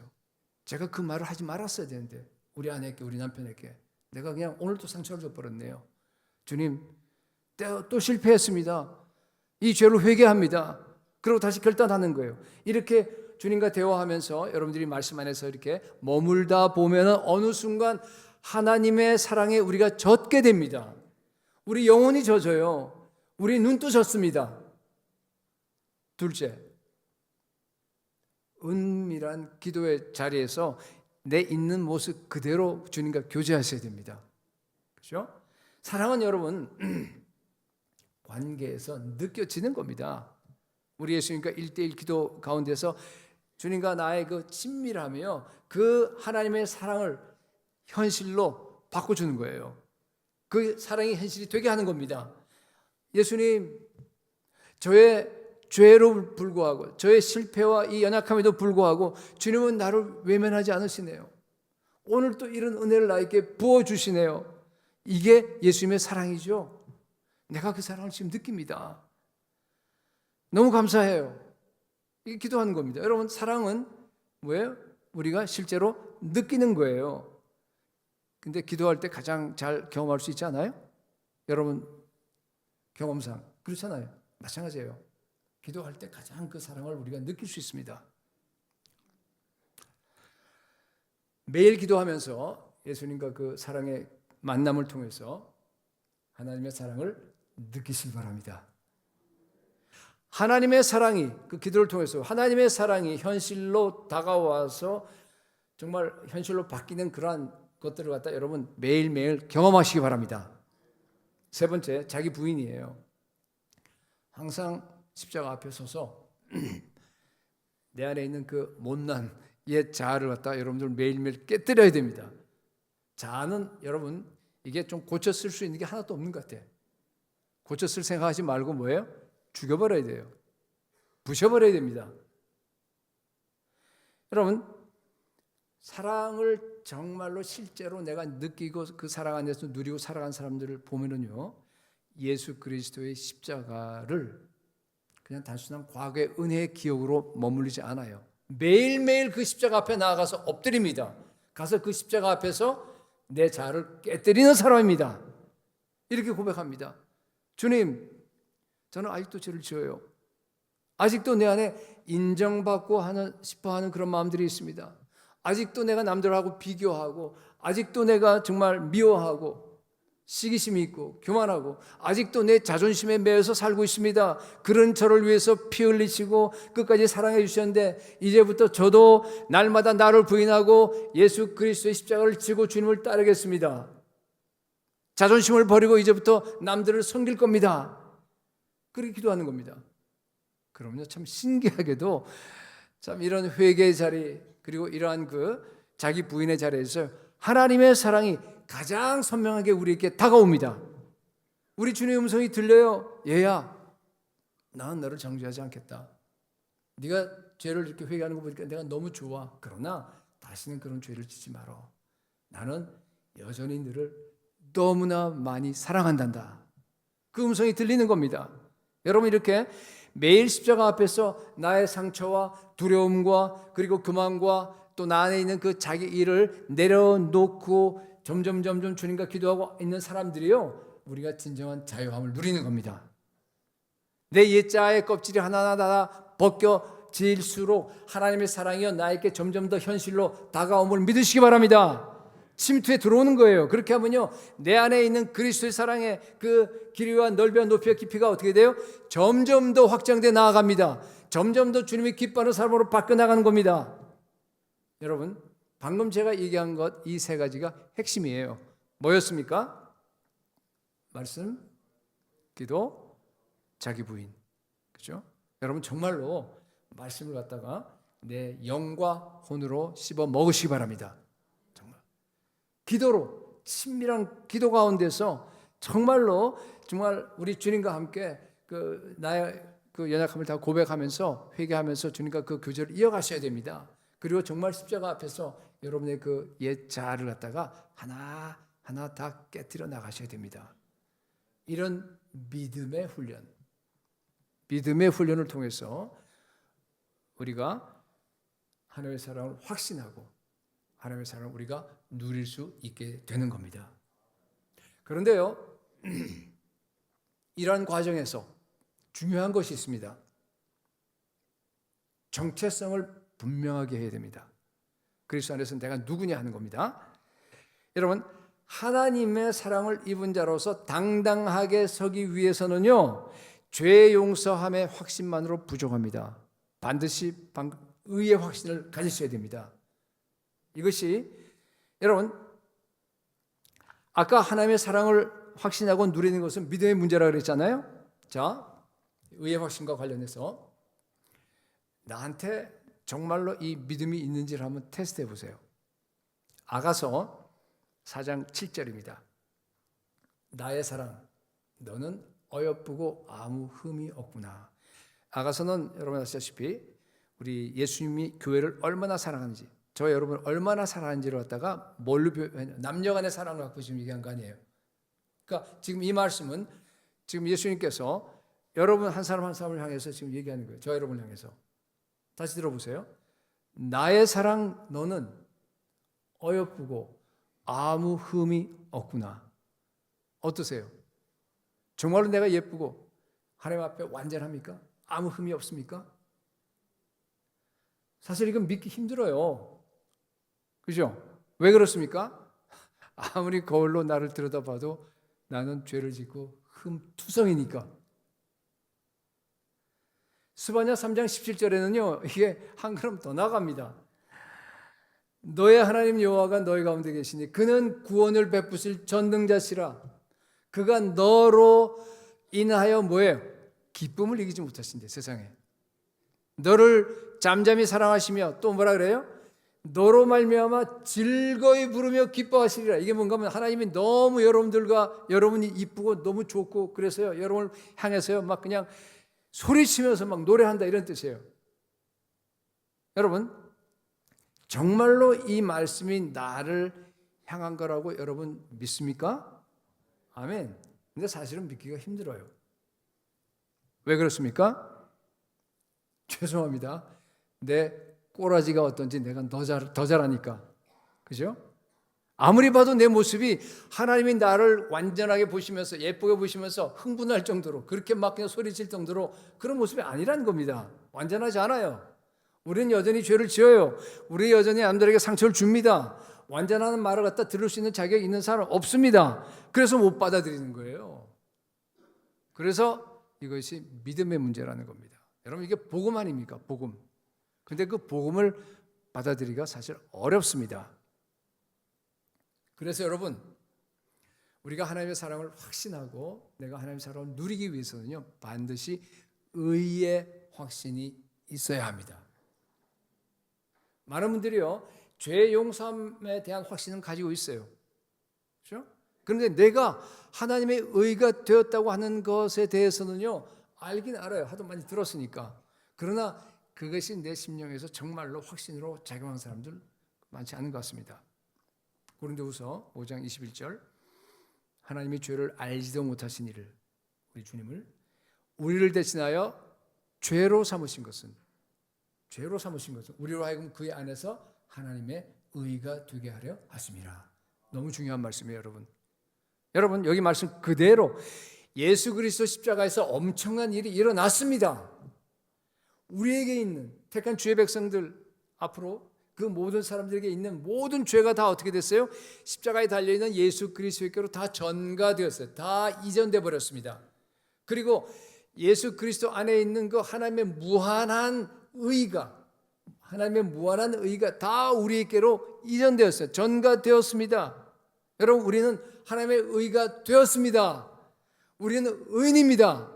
제가 그 말을 하지 말았어야 되는데 우리 아내에게, 우리 남편에게 내가 그냥 오늘도 상처를 줘버렸네요. 주님, 또 실패했습니다. 이 죄를 회개합니다. 그리고 다시 결단하는 거예요. 이렇게 주님과 대화하면서 여러분들이 말씀 안에서 이렇게 머물다 보면 어느 순간 하나님의 사랑에 우리가 젖게 됩니다. 우리 영혼이 젖어요. 우리 눈도 젖습니다. 둘째, 은밀한 기도의 자리에서 내 있는 모습 그대로 주님과 교제하셔야 됩니다. 그렇죠? 사랑은 여러분 관계에서 느껴지는 겁니다. 우리 예수님과 1:1 기도 가운데서 주님과 나의 그 친밀함이요, 그 하나님의 사랑을 현실로 바꿔주는 거예요. 그 사랑이 현실이 되게 하는 겁니다. 예수님, 저의 죄로 불구하고 저의 실패와 이 연약함에도 불구하고 주님은 나를 외면하지 않으시네요. 오늘 또 이런 은혜를 나에게 부어주시네요. 이게 예수님의 사랑이죠. 내가 그 사랑을 지금 느낍니다. 너무 감사해요. 이게 기도하는 겁니다. 여러분, 사랑은 뭐예요? 우리가 실제로 느끼는 거예요. 근데 기도할 때 가장 잘 경험할 수 있지 않아요? 여러분 경험상 그렇잖아요. 마찬가지예요. 기도할 때 가장 그 사랑을 우리가 느낄 수 있습니다. 매일 기도하면서 예수님과 그 사랑의 만남을 통해서 하나님의 사랑을 느끼시기 바랍니다. 하나님의 사랑이, 그 기도를 통해서 하나님의 사랑이 현실로 다가와서 정말 현실로 바뀌는 그러한 것들을 갖다 여러분 매일매일 경험하시기 바랍니다. 세 번째, 자기 부인이에요. 항상 십자가 앞에 서서 내 안에 있는 그 못난 옛 자아를 갖다 여러분들 매일매일 깨뜨려야 됩니다. 자아는 여러분 이게 좀 고쳐 쓸 수 있는 게 하나도 없는 것 같아요. 고쳐 쓸 생각하지 말고 뭐예요? 죽여버려야 돼요. 부셔버려야 됩니다. 여러분, 사랑을 정말로 실제로 내가 느끼고 그 사랑 안에서 누리고 살아간 사람들을 보면은요, 예수 그리스도의 십자가를 그냥 단순한 과거의 은혜의 기억으로 머물리지 않아요. 매일매일 그 십자가 앞에 나아가서 엎드립니다. 가서 그 십자가 앞에서 내 자아를 깨뜨리는 사람입니다. 이렇게 고백합니다. 주님, 저는 아직도 죄를 지어요. 아직도 내 안에 인정받고 싶어하는 그런 마음들이 있습니다. 아직도 내가 남들하고 비교하고, 아직도 내가 정말 미워하고 시기심이 있고 교만하고, 아직도 내 자존심에 매여서 살고 있습니다. 그런 저를 위해서 피 흘리시고 끝까지 사랑해 주셨는데 이제부터 저도 날마다 나를 부인하고 예수 그리스도의 십자가를 지고 주님을 따르겠습니다. 자존심을 버리고 이제부터 남들을 섬길 겁니다. 그렇게 기도하는 겁니다. 그럼요, 참 신기하게도 참 이런 회개의 자리, 그리고 이러한 그 자기 부인의 자리에서 하나님의 사랑이 가장 선명하게 우리에게 다가옵니다. 우리 주님의 음성이 들려요. 얘야, 나는 너를 정죄하지 않겠다. 네가 죄를 이렇게 회개하는 거 보니까 내가 너무 좋아. 그러나 다시는 그런 죄를 짓지 말어. 나는 여전히 너를 너무나 많이 사랑한단다. 그 음성이 들리는 겁니다. 여러분, 이렇게 매일 십자가 앞에서 나의 상처와 두려움과 그리고 교만과 또 나 안에 있는 그 자기 일을 내려놓고 점점 주님과 기도하고 있는 사람들이요, 우리가 진정한 자유함을 누리는 겁니다. 내 옛자의 껍질이 하나하나 다 벗겨질수록 하나님의 사랑이요 나에게 점점 더 현실로 다가옴을 믿으시기 바랍니다. 침투에 들어오는 거예요. 그렇게 하면요, 내 안에 있는 그리스도의 사랑의 그 길이와 넓이와 높이와 깊이가 어떻게 돼요? 점점 더 확장돼 나아갑니다. 점점 더 주님이 기뻐하는 사람으로 바뀌어 나가는 겁니다. 여러분, 방금 제가 얘기한 것 이 세 가지가 핵심이에요. 뭐였습니까? 말씀, 기도, 자기 부인. 그렇죠? 여러분, 정말로 말씀을 갖다가 내 영과 혼으로 씹어 먹으시기 바랍니다. 기도로, 친밀한 기도 가운데서 정말 우리 주님과 함께 나의 그 연약함을 다 고백하면서 회개하면서 주님과 그 교제를 이어가셔야 됩니다. 그리고 정말 십자가 앞에서 여러분의 그 옛 자아를 갖다가 하나하나 다 깨뜨려 나가셔야 됩니다. 이런 믿음의 훈련을 통해서 우리가 하나님의 사랑을 확신하고 하나님의 사랑을 우리가 누릴 수 있게 되는 겁니다. 그런데요, 이러한 과정에서 중요한 것이 있습니다. 정체성을 분명하게 해야 됩니다. 그리스도 안에서 내가 누구냐 하는 겁니다. 여러분, 하나님의 사랑을 입은 자로서 당당하게 서기 위해서는요, 죄 용서함의 확신만으로 부족합니다. 반드시 의의 확신을 가지셔야 됩니다. 이것이 여러분, 아까 하나님의 사랑을 확신하고 누리는 것은 믿음의 문제라고 그랬잖아요. 자, 의의 확신과 관련해서 나한테 정말로 이 믿음이 있는지를 한번 테스트해 보세요. 아가서 4장 7절입니다. 나의 사랑, 너는 어여쁘고 아무 흠이 없구나. 아가서는 여러분 아시다시피 우리 예수님이 교회를 얼마나 사랑하는지, 저 여러분을 얼마나 사랑하는지를 갖다가 뭘로 남녀간의 사랑을 갖고 지금 얘기한 거 아니에요. 그러니까 지금 이 말씀은 지금 예수님께서 여러분 한 사람 한 사람을 향해서 지금 얘기하는 거예요. 저 여러분을 향해서. 다시 들어보세요. 나의 사랑 너는 어여쁘고 아무 흠이 없구나. 어떠세요? 정말로 내가 예쁘고 하나님 앞에 완전합니까? 아무 흠이 없습니까? 사실 이건 믿기 힘들어요. 그죠? 왜 그렇습니까? 아무리 거울로 나를 들여다봐도 나는 죄를 짓고 흠투성이니까. 스바냐 3장 17절에는요. 이게 한 걸음 더 나갑니다. 너의 하나님 여호와가 너희 가운데 계시니 그는 구원을 베푸실 전능자시라. 그가 너로 인하여 뭐예요? 기쁨을 이기지 못하신대 세상에. 너를 잠잠히 사랑하시며 또 뭐라 그래요? 너로 말미암아 즐거이 부르며 기뻐하시리라. 이게 뭔가 하면 하나님이 너무 여러분들과 여러분이 이쁘고 너무 좋고 그래서요 여러분을 향해서요 막 그냥 소리치면서 막 노래한다 이런 뜻이에요. 여러분 정말로 이 말씀이 나를 향한 거라고 여러분 믿습니까? 아멘. 근데 사실은 믿기가 힘들어요. 왜 그렇습니까? 죄송합니다. 내 꼬라지가 어떤지 내가 더 잘하니까. 그죠? 아무리 봐도 내 모습이 하나님이 나를 완전하게 보시면서 예쁘게 보시면서 흥분할 정도로 그렇게 막 그냥 소리칠 정도로 그런 모습이 아니라는 겁니다. 완전하지 않아요. 우리는 여전히 죄를 지어요. 우리 여전히 남들에게 상처를 줍니다. 완전한 말을 갖다 들을 수 있는 자격이 있는 사람 없습니다. 그래서 못 받아들이는 거예요. 그래서 이것이 믿음의 문제라는 겁니다. 여러분 이게 복음 아닙니까? 복음. 근데 그 복음을 받아들이기가 사실 어렵습니다. 그래서 여러분 우리가 하나님의 사랑을 확신하고 내가 하나님의 사랑을 누리기 위해서는요 반드시 의의 확신이 있어야 합니다. 많은 분들이요 죄 용서함에 대한 확신은 가지고 있어요. 그렇죠? 그런데 내가 하나님의 의가 되었다고 하는 것에 대해서는요 알긴 알아요. 하도 많이 들었으니까. 그러나 그것이 내 심령에서 정말로 확신으로 작용한 사람들 많지 않은 것 같습니다. 고린도후서 5장 21절 하나님이 죄를 알지도 못하신 이를 우리 주님을 우리를 대신하여 죄로 삼으신 것은 우리로 하여금 그의 안에서 하나님의 의가 되게 하려 하심이라. 너무 중요한 말씀이에요, 여러분. 여러분 여기 말씀 그대로 예수 그리스도 십자가에서 엄청난 일이 일어났습니다. 우리에게 있는 택한 주의 백성들 앞으로 그 모든 사람들에게 있는 모든 죄가 다 어떻게 됐어요? 십자가에 달려있는 예수 그리스도께로 다 전가되었어요. 다 이전돼 버렸습니다. 그리고 예수 그리스도 안에 있는 그 하나님의 무한한 의가 다 우리에게로 이전되었어요. 전가되었습니다. 여러분 우리는 하나님의 의가 되었습니다. 우리는 의인입니다.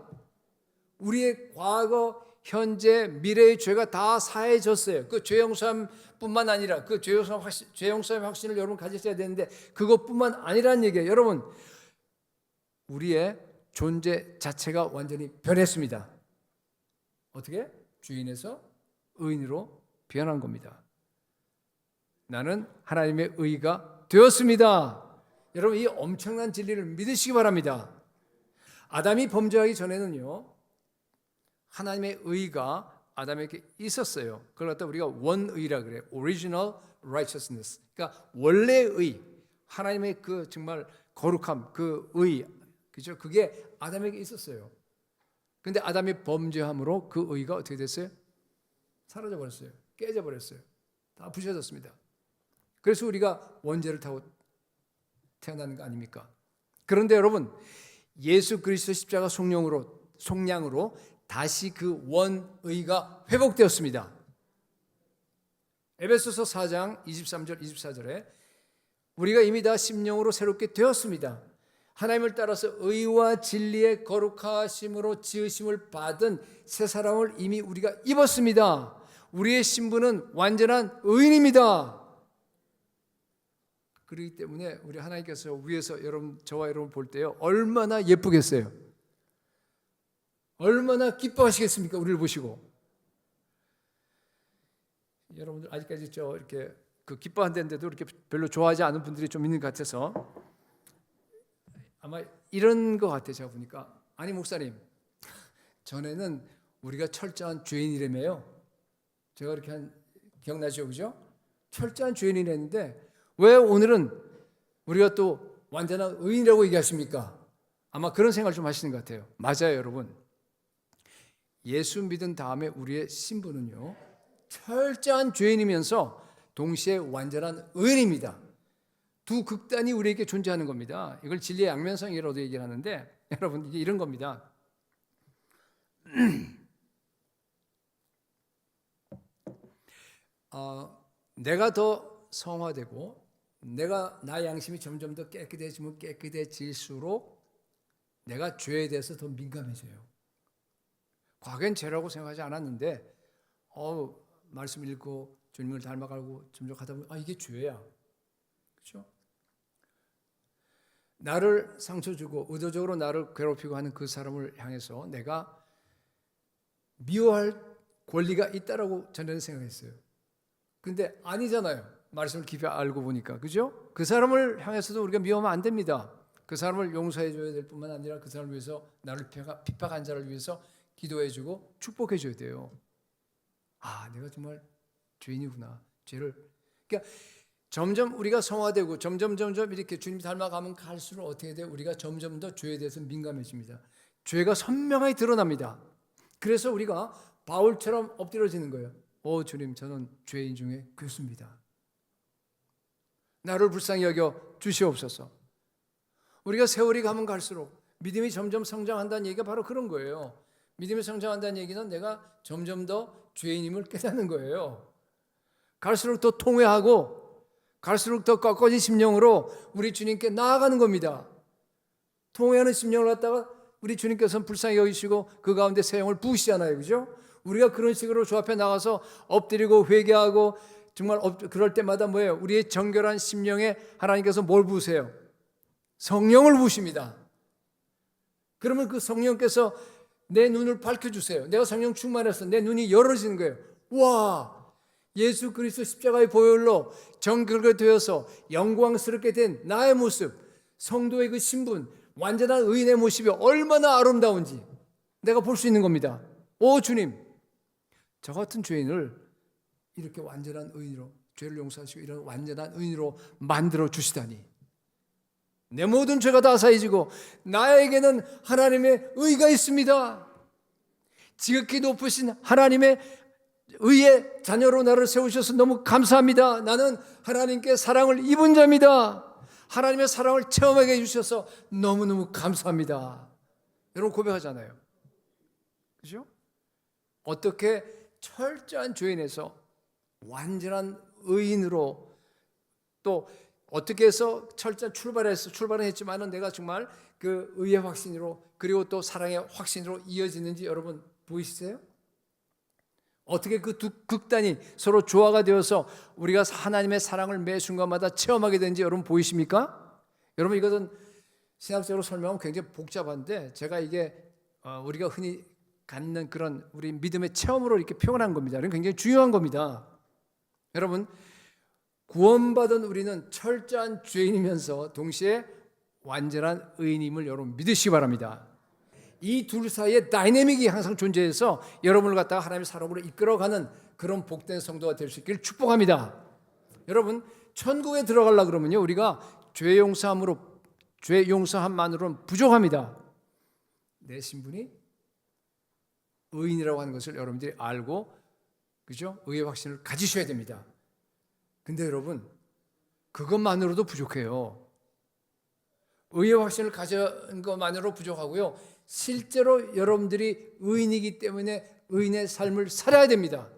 우리의 과거, 현재, 미래의 죄가 다 사해졌어요. 그 죄 용서함뿐만 아니라 그 죄 용서함의 확신을 여러분 가지셔야 되는데 그것뿐만 아니라는 얘기예요. 여러분 우리의 존재 자체가 완전히 변했습니다. 어떻게? 주인에서 의인으로 변한 겁니다. 나는 하나님의 의가 되었습니다. 여러분 이 엄청난 진리를 믿으시기 바랍니다. 아담이 범죄하기 전에는요 하나님의 의가 아담에게 있었어요. 그걸 갖다 우리가 원의라 그래요. Original righteousness. 그러니까 원래의 의, 하나님의 그 정말 거룩함, 그 의, 그죠? 그게 아담에게 있었어요. 그런데 아담이 범죄함으로 그 의가 어떻게 됐어요? 사라져 버렸어요. 깨져 버렸어요. 다 부셔졌습니다. 그래서 우리가 원죄를 타고 태어나는 거 아닙니까? 그런데 여러분 예수 그리스도 십자가 속량으로 다시 그 원의가 회복되었습니다. 에베소서 4장 23절 24절에 우리가 이미 다 심령으로 새롭게 되었습니다. 하나님을 따라서 의와 진리의 거룩하심으로 지으심을 받은 새 사람을 이미 우리가 입었습니다. 우리의 신분은 완전한 의인입니다. 그렇기 때문에 우리 하나님께서 위에서 저와 여러분 볼 때요, 얼마나 예쁘겠어요. 얼마나 기뻐하시겠습니까? 우리를 보시고. 여러분들 아직까지 이렇게 기뻐한다는데도 이렇게 별로 좋아하지 않은 분들이 좀 있는 것 같아서 아마 이런 것 같아요. 제가 보니까, 아니 목사님, 전에는 우리가 철저한 죄인이라며요. 제가 그렇게 기억나죠, 그죠? 철저한 죄인이랬는데 왜 오늘은 우리가 또 완전한 의인이라고 얘기하십니까? 아마 그런 생각을 좀 하시는 것 같아요. 맞아요, 여러분. 예수 믿은 다음에 우리의 신분은요, 철저한 죄인이면서 동시에 완전한 의인입니다. 두 극단이 우리에게 존재하는 겁니다. 이걸 진리의 양면성이라고도 얘기를 하는데, 여러분, 이게 이런 겁니다. 내가 더 성화되고 나의 양심이 점점 더 깨끗해질수록 내가 죄에 대해서 더 민감해져요. 과거엔 죄라고 생각하지 않았는데 말씀 읽고 주님을 닮아가고 점점 가다 보면 이게 죄야. 그렇죠? 나를 상처 주고 의도적으로 나를 괴롭히고 하는 그 사람을 향해서 내가 미워할 권리가 있다라고 전에는 생각했어요. 근데 아니잖아요. 말씀을 깊이 알고 보니까. 그죠? 그 사람을 향해서도 우리가 미워하면 안 됩니다. 그 사람을 용서해 줘야 될 뿐만 아니라 그 사람을 위해서, 나를 핍박한 자를 위해서 기도해 주고 축복해 줘야 돼요. 내가 정말 죄인이구나. 그러니까 점점 우리가 성화되고 점점 이렇게 주님 닮아가면 갈수록 어떻게 돼요? 우리가 점점 더 죄에 대해서 민감해집니다. 죄가 선명하게 드러납니다. 그래서 우리가 바울처럼 엎드려지는 거예요. 주님, 저는 죄인 중에 괴수입니다. 나를 불쌍히 여겨 주시옵소서. 우리가 세월이 가면 갈수록 믿음이 점점 성장한다는 얘기가 바로 그런 거예요. 믿음이 성장한다는 얘기는 내가 점점 더 죄인임을 깨닫는 거예요. 갈수록 더 통회하고 갈수록 더 꺾어진 심령으로 우리 주님께 나아가는 겁니다. 통회하는 심령을 갖다가 우리 주님께서는 불쌍히 여기시고 그 가운데 새 영을 부으시잖아요. 그죠? 우리가 그런 식으로 주 앞에 나가서 엎드리고 회개하고 정말 그럴 때마다 뭐예요? 우리의 정결한 심령에 하나님께서 뭘 부으세요? 성령을 부으십니다. 그러면 그 성령께서 내 눈을 밝혀주세요. 내가 성령 충만해서 내 눈이 열어지는 거예요. 와, 예수 그리스도 십자가의 보혈로 정결하게 되어서 영광스럽게 된 나의 모습, 성도의 그 신분, 완전한 의인의 모습이 얼마나 아름다운지 내가 볼 수 있는 겁니다. 주님, 저 같은 죄인을 이렇게 완전한 의인으로, 죄를 용서하시고 이런 완전한 의인으로 만들어 주시다니. 내 모든 죄가 다 사해지고 나에게는 하나님의 의가 있습니다. 지극히 높으신 하나님의 의의 자녀로 나를 세우셔서 너무 감사합니다. 나는 하나님께 사랑을 입은 자입니다. 하나님의 사랑을 체험하게 해주셔서 너무너무 감사합니다. 여러분 고백하잖아요. 그죠? 어떻게 철저한 죄인에서 완전한 의인으로, 또 어떻게 해서 철저한 출발을 했지만은 내가 정말 그 의의 확신으로, 그리고 또 사랑의 확신으로 이어지는지 여러분 보이시세요? 어떻게 그 두 극단이 서로 조화가 되어서 우리가 하나님의 사랑을 매 순간마다 체험하게 되는지 여러분 보이십니까? 여러분, 이것은 신학적으로 설명하면 굉장히 복잡한데 제가 이게 우리가 흔히 갖는 그런 우리 믿음의 체험으로 이렇게 표현한 겁니다. 이건 굉장히 중요한 겁니다. 여러분, 구원받은 우리는 철저한 죄인이면서 동시에 완전한 의인임을 여러분 믿으시기 바랍니다. 이 둘 사이에 다이내믹이 항상 존재해서 여러분을 갖다가 하나님의 사랑으로 이끌어가는 그런 복된 성도가 될 수 있기를 축복합니다. 여러분, 천국에 들어가려고 그러면요, 우리가 죄 용서함만으로는 부족합니다. 내 신분이 의인이라고 하는 것을 여러분들이 알고, 그죠? 의의 확신을 가지셔야 됩니다. 근데 여러분, 그것만으로도 부족해요. 의의 확신을 가진 것만으로 부족하고요, 실제로 여러분들이 의인이기 때문에 의인의 삶을 살아야 됩니다.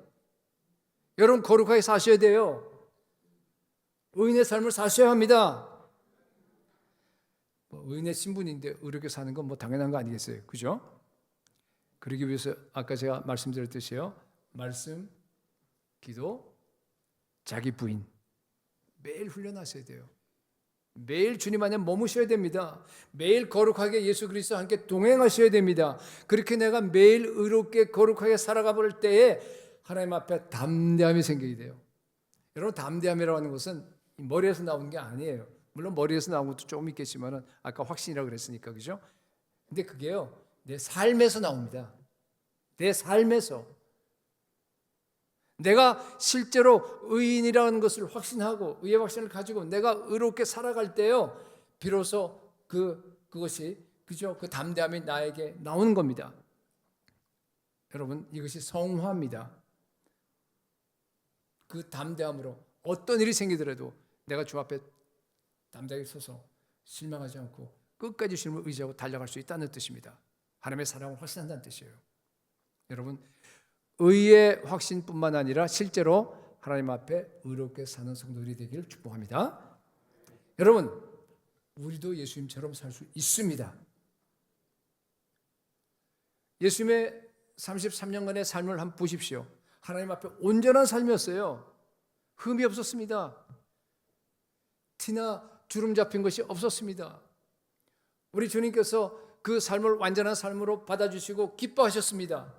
여러분, 거룩하게 사셔야 돼요. 의인의 삶을 사셔야 합니다. 의인의 신분인데 의롭게 사는 건 당연한 거 아니겠어요? 그죠? 그러기 위해서 아까 제가 말씀드렸듯이요, 말씀, 기도, 자기 부인 매일 훈련하셔야 돼요. 매일 주님 안에 머무셔야 됩니다. 매일 거룩하게 예수 그리스도와 함께 동행하셔야 됩니다. 그렇게 내가 매일 의롭게 거룩하게 살아가 볼 때에 하나님 앞에 담대함이 생기게 돼요. 여러분, 담대함이라고 하는 것은 머리에서 나오는 게 아니에요. 물론 머리에서 나온 것도 조금 있겠지만 아까 확신이라고 그랬으니까, 그죠? 근데 그게요, 내 삶에서 나옵니다. 내 삶에서 내가 실제로 의인이라는 것을 확신하고 의의 확신을 가지고 내가 의롭게 살아갈 때요, 비로소 그것이, 그죠? 그 담대함이 나에게 나오는 겁니다. 여러분, 이것이 성화입니다. 그 담대함으로 어떤 일이 생기더라도 내가 주 앞에 담대하게 서서 실망하지 않고 끝까지 주님을 의지하고 달려갈 수 있다는 뜻입니다. 하나님의 사랑을 확신한다는 뜻이에요. 여러분, 의의 확신뿐만 아니라 실제로 하나님 앞에 의롭게 사는 성도들이 되기를 축복합니다. 여러분, 우리도 예수님처럼 살 수 있습니다. 예수님의 33년간의 삶을 한번 보십시오. 하나님 앞에 온전한 삶이었어요. 흠이 없었습니다. 티나 주름 잡힌 것이 없었습니다. 우리 주님께서 그 삶을 완전한 삶으로 받아주시고 기뻐하셨습니다.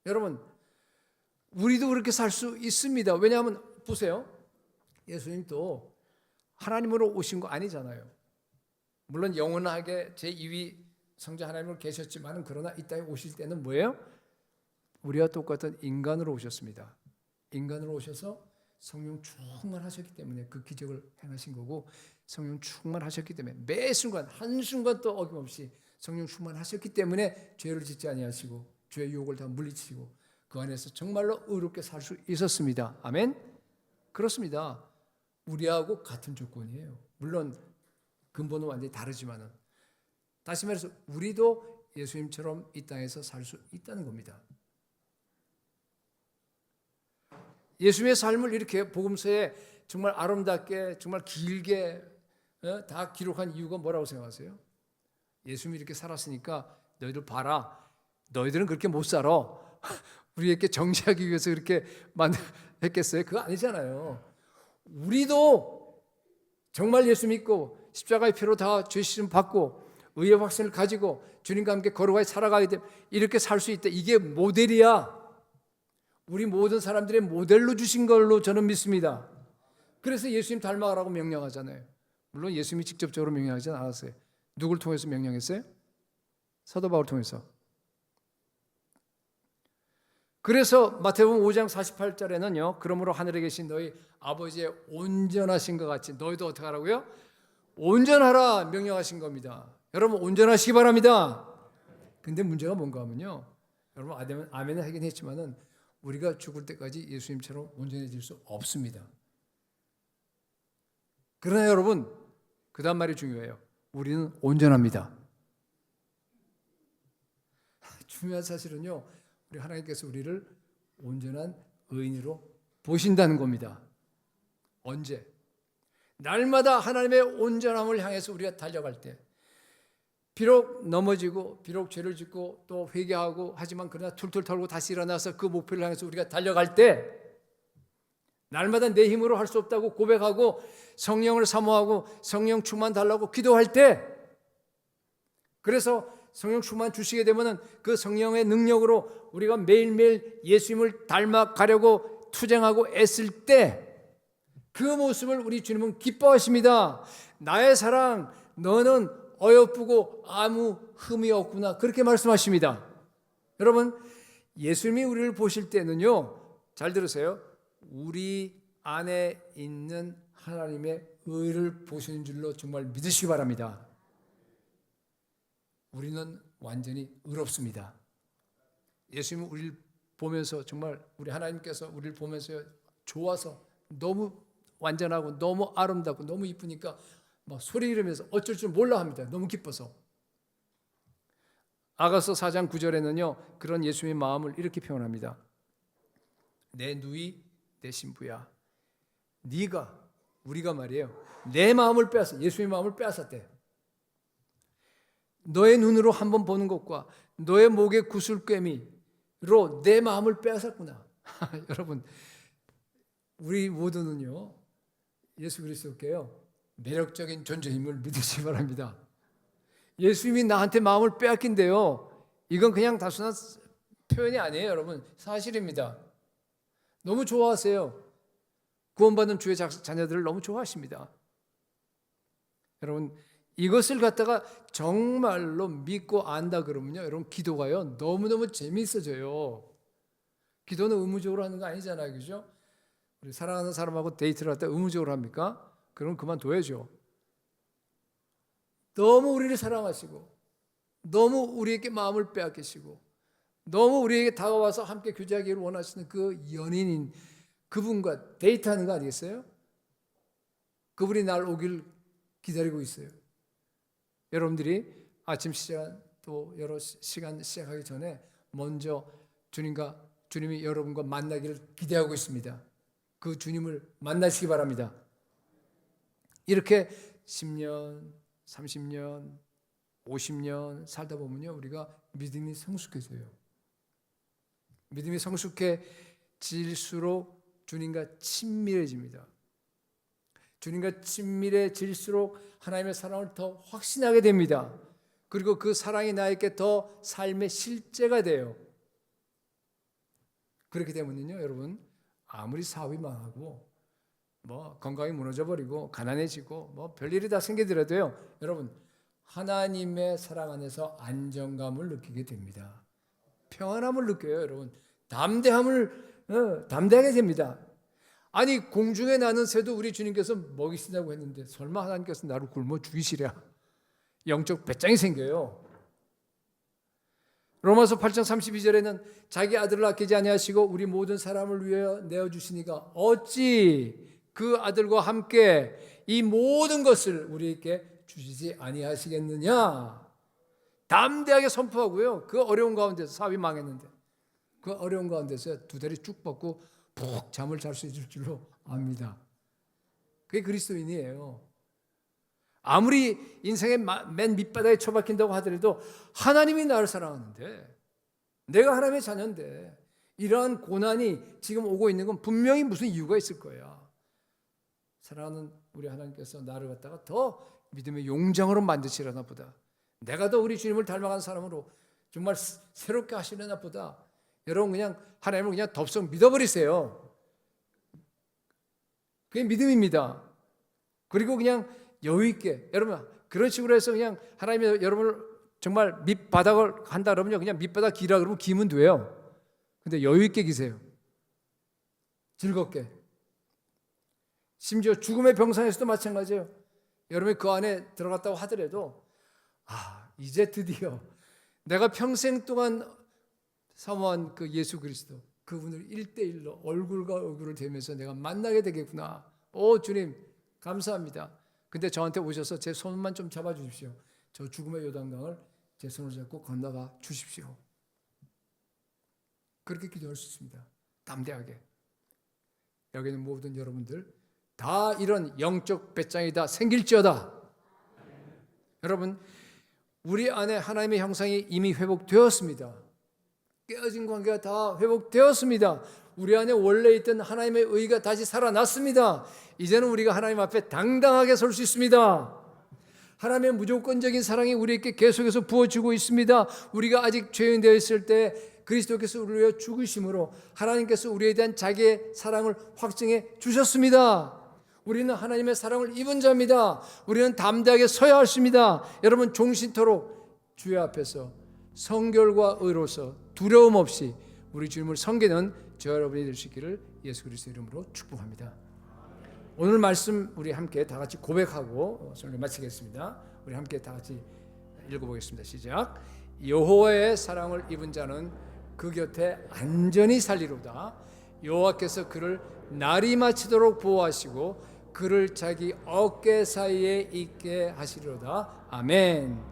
여러분, 우리도 그렇게 살 수 있습니다. 왜냐하면 보세요, 예수님도 하나님으로 오신 거 아니잖아요. 물론 영원하게 제2위 성자 하나님으로 계셨지만 그러나 이 땅에 오실 때는 뭐예요? 우리와 똑같은 인간으로 오셨습니다. 인간으로 오셔서 성령 충만하셨기 때문에 그 기적을 행하신 거고, 성령 충만하셨기 때문에 매 순간 한순간 또 어김없이 성령 충만하셨기 때문에 죄를 짓지 아니하시고 죄의 유혹을 다 물리치고 그 안에서 정말로 의롭게 살 수 있었습니다. 아멘? 그렇습니다. 우리하고 같은 조건이에요. 물론 근본은 완전히 다르지만은, 다시 말해서 우리도 예수님처럼 이 땅에서 살 수 있다는 겁니다. 예수님의 삶을 이렇게 복음서에 정말 아름답게 정말 길게 다 기록한 이유가 뭐라고 생각하세요? 예수님이 이렇게 살았으니까 너희들 봐라, 너희들은 그렇게 못 살아, 우리에게 정죄하기 위해서 그렇게 했겠어요? 그거 아니잖아요. 우리도 정말 예수 믿고 십자가의 피로 다 죄 씻음 받고 의의 확신을 가지고 주님과 함께 거룩하게 살아가게 되면 이렇게 살 수 있다. 이게 모델이야. 우리 모든 사람들의 모델로 주신 걸로 저는 믿습니다. 그래서 예수님 닮아가라고 명령하잖아요. 물론 예수님이 직접적으로 명령하지 않았어요. 누굴 통해서 명령했어요? 사도 바울 통해서. 그래서 마태복음 5장 48절에는요, 그러므로 하늘에 계신 너희 아버지의 온전하신 것 같이 너희도 어떻게 하라고요? 온전하라 명령하신 겁니다. 여러분, 온전하시기 바랍니다. 근데 문제가 뭔가 하면요, 여러분 아멘은 하긴 했지만은 우리가 죽을 때까지 예수님처럼 온전해질 수 없습니다. 그러나 여러분, 그 다음 말이 중요해요. 우리는 온전합니다. 중요한 사실은요, 우리 하나님께서 우리를 온전한 의인으로 보신다는 겁니다. 언제? 날마다 하나님의 온전함을 향해서 우리가 달려갈 때, 비록 넘어지고 비록 죄를 짓고 또 회개하고 하지만 그러나 툴툴 털고 다시 일어나서 그 목표를 향해서 우리가 달려갈 때, 날마다 내 힘으로 할 수 없다고 고백하고 성령을 사모하고 성령 충만 달라고 기도할 때, 그래서 성령 충만 주시게 되면은 그 성령의 능력으로 우리가 매일매일 예수님을 닮아가려고 투쟁하고 애쓸 때, 그 모습을 우리 주님은 기뻐하십니다. 나의 사랑, 너는 어여쁘고 아무 흠이 없구나, 그렇게 말씀하십니다. 여러분, 예수님이 우리를 보실 때는요, 잘 들으세요, 우리 안에 있는 하나님의 의를 보시는 줄로 정말 믿으시기 바랍니다. 우리는 완전히 의롭습니다. 예수님은 우리를 보면서 정말, 우리 하나님께서 우리를 보면서 좋아서 너무 완전하고 너무 아름답고 너무 이쁘니까 막 소리 지르면서 어쩔 줄 몰라 합니다. 너무 기뻐서. 아가서 4장 9절에는요, 그런 예수님의 마음을 이렇게 표현합니다. 내 누이 내 신부야, 네가, 우리가 말이에요, 내 마음을 빼앗아, 예수님의 마음을 빼앗았대. 너의 눈으로 한번 보는 것과 너의 목의 구슬꿰미로 내 마음을 빼앗았구나. 여러분, 우리 모두는요 예수 그리스도께요 매력적인 존재임을 믿으시기 바랍니다. 예수님이 나한테 마음을 빼앗긴대요. 이건 그냥 단순한 표현이 아니에요, 여러분. 사실입니다. 너무 좋아하세요. 구원받은 주의 자녀들을 너무 좋아하십니다. 여러분, 이것을 갖다가 정말로 믿고 안다 그러면요, 여러분 기도가요 너무너무 재미있어져요. 기도는 의무적으로 하는 거 아니잖아요, 그죠? 우리 사랑하는 사람하고 데이트를 할 때 의무적으로 합니까? 그럼 그만둬야죠. 너무 우리를 사랑하시고 너무 우리에게 마음을 빼앗기시고 너무 우리에게 다가와서 함께 교제하기를 원하시는 그 연인인 그분과 데이트하는 거 아니겠어요? 그분이 날 오길 기다리고 있어요. 여러분들이 아침 시간 또 여러 시간 시작하기 전에 먼저 주님이 여러분과 만나기를 기대하고 있습니다. 그 주님을 만나시기 바랍니다. 이렇게 10년, 30년, 50년 살다 보면요, 우리가 믿음이 성숙해져요. 믿음이 성숙해질수록 주님과 친밀해집니다. 주님과 친밀해질수록 하나님의 사랑을 더 확신하게 됩니다. 그리고 그 사랑이 나에게 더 삶의 실제가 돼요. 그렇게 되면요, 여러분 아무리 사업이 망하고 건강이 무너져 버리고 가난해지고 별일이 다 생기더라도요, 여러분 하나님의 사랑 안에서 안정감을 느끼게 됩니다. 평안함을 느껴요, 여러분. 담대하게 됩니다. 아니 공중에 나는 새도 우리 주님께서 먹이신다고 했는데 설마 하나님께서 나를 굶어 죽이시랴? 영적 배짱이 생겨요. 로마서 8장 32절에는 자기 아들을 아끼지 아니하시고 우리 모든 사람을 위하여 내어주시니까 어찌 그 아들과 함께 이 모든 것을 우리에게 주시지 아니하시겠느냐? 담대하게 선포하고요. 그 어려운 가운데서 사업이 망했는데 그 어려운 가운데서 두 다리 쭉 뻗고 푹 잠을 잘 수 있을 줄로 압니다. 그게 그리스도인이에요. 아무리 인생의 맨 밑바닥에 처박힌다고 하더라도 하나님이 나를 사랑하는데 내가 하나님의 자녀인데 이러한 고난이 지금 오고 있는 건 분명히 무슨 이유가 있을 거야. 사랑하는 우리 하나님께서 나를 갖다가 더 믿음의 용장으로 만드시려나 보다. 내가 더 우리 주님을 닮아가는 사람으로 정말 새롭게 하시려나 보다. 여러분 그냥 하나님을 그냥 덥석 믿어버리세요. 그게 믿음입니다. 그리고 그냥 여유 있게 여러분 그런 식으로 해서 그냥 하나님이 여러분을 정말 밑바닥을 한다 그러면요 그냥 밑바닥 기라 그러면 기면 돼요. 근데 여유 있게 기세요. 즐겁게. 심지어 죽음의 병상에서도 마찬가지예요. 여러분이 그 안에 들어갔다고 하더라도 이제 드디어 내가 평생 동안 사모한 그 예수 그리스도 그분을 1대1로 얼굴과 얼굴을 대면서 내가 만나게 되겠구나. 주님 감사합니다. 근데 저한테 오셔서 제 손만 좀 잡아주십시오. 저 죽음의 요단강을 제 손을 잡고 건너가 주십시오. 그렇게 기도할 수 있습니다. 담대하게. 여기 있는 모든 여러분들 다 이런 영적 배짱이 다 생길지어다. 여러분 우리 안에 하나님의 형상이 이미 회복되었습니다. 깨어진 관계가 다 회복되었습니다. 우리 안에 원래 있던 하나님의 의가 다시 살아났습니다. 이제는 우리가 하나님 앞에 당당하게 설 수 있습니다. 하나님의 무조건적인 사랑이 우리에게 계속해서 부어지고 있습니다. 우리가 아직 죄인 되어 있을 때 그리스도께서 우리를 위해 죽으심으로 하나님께서 우리에 대한 자기의 사랑을 확증해 주셨습니다. 우리는 하나님의 사랑을 입은 자입니다. 우리는 담대하게 서야 하십니다. 여러분 종신토록 주의 앞에서 성결과 의로서 두려움 없이 우리 주님을 섬기는 저 여러분이 될 수 있기를 예수 그리스도 이름으로 축복합니다. 오늘 말씀 우리 함께 다 같이 고백하고 설교 마치겠습니다. 우리 함께 다 같이 읽어보겠습니다. 시작. 여호와의 사랑을 입은 자는 그 곁에 안전히 살리로다. 여호와께서 그를 날이 마치도록 보호하시고 그를 자기 어깨 사이에 있게 하시리로다. 아멘.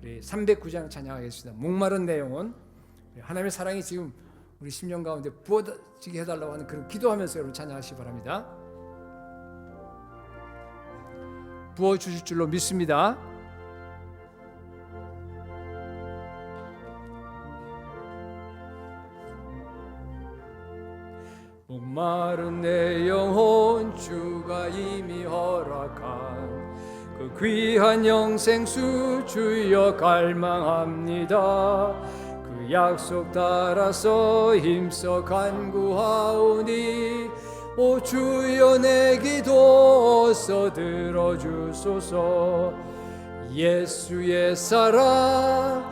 우리 309장 찬양하겠습니다. 목마른 내용은 하나님의 사랑이 지금 우리 심령 가운데 부어지게 해달라고 하는 그런 기도하면서 여러분 찬양하시기 바랍니다. 부어주실 줄로 믿습니다. 목마른 내 영혼 주가 이미 허락한 그 귀한 영생수 주여 갈망합니다. 그 약속 따라서 힘써 간구하오니 오 주여 내 기도 어서 들어주소서. 예수의 사랑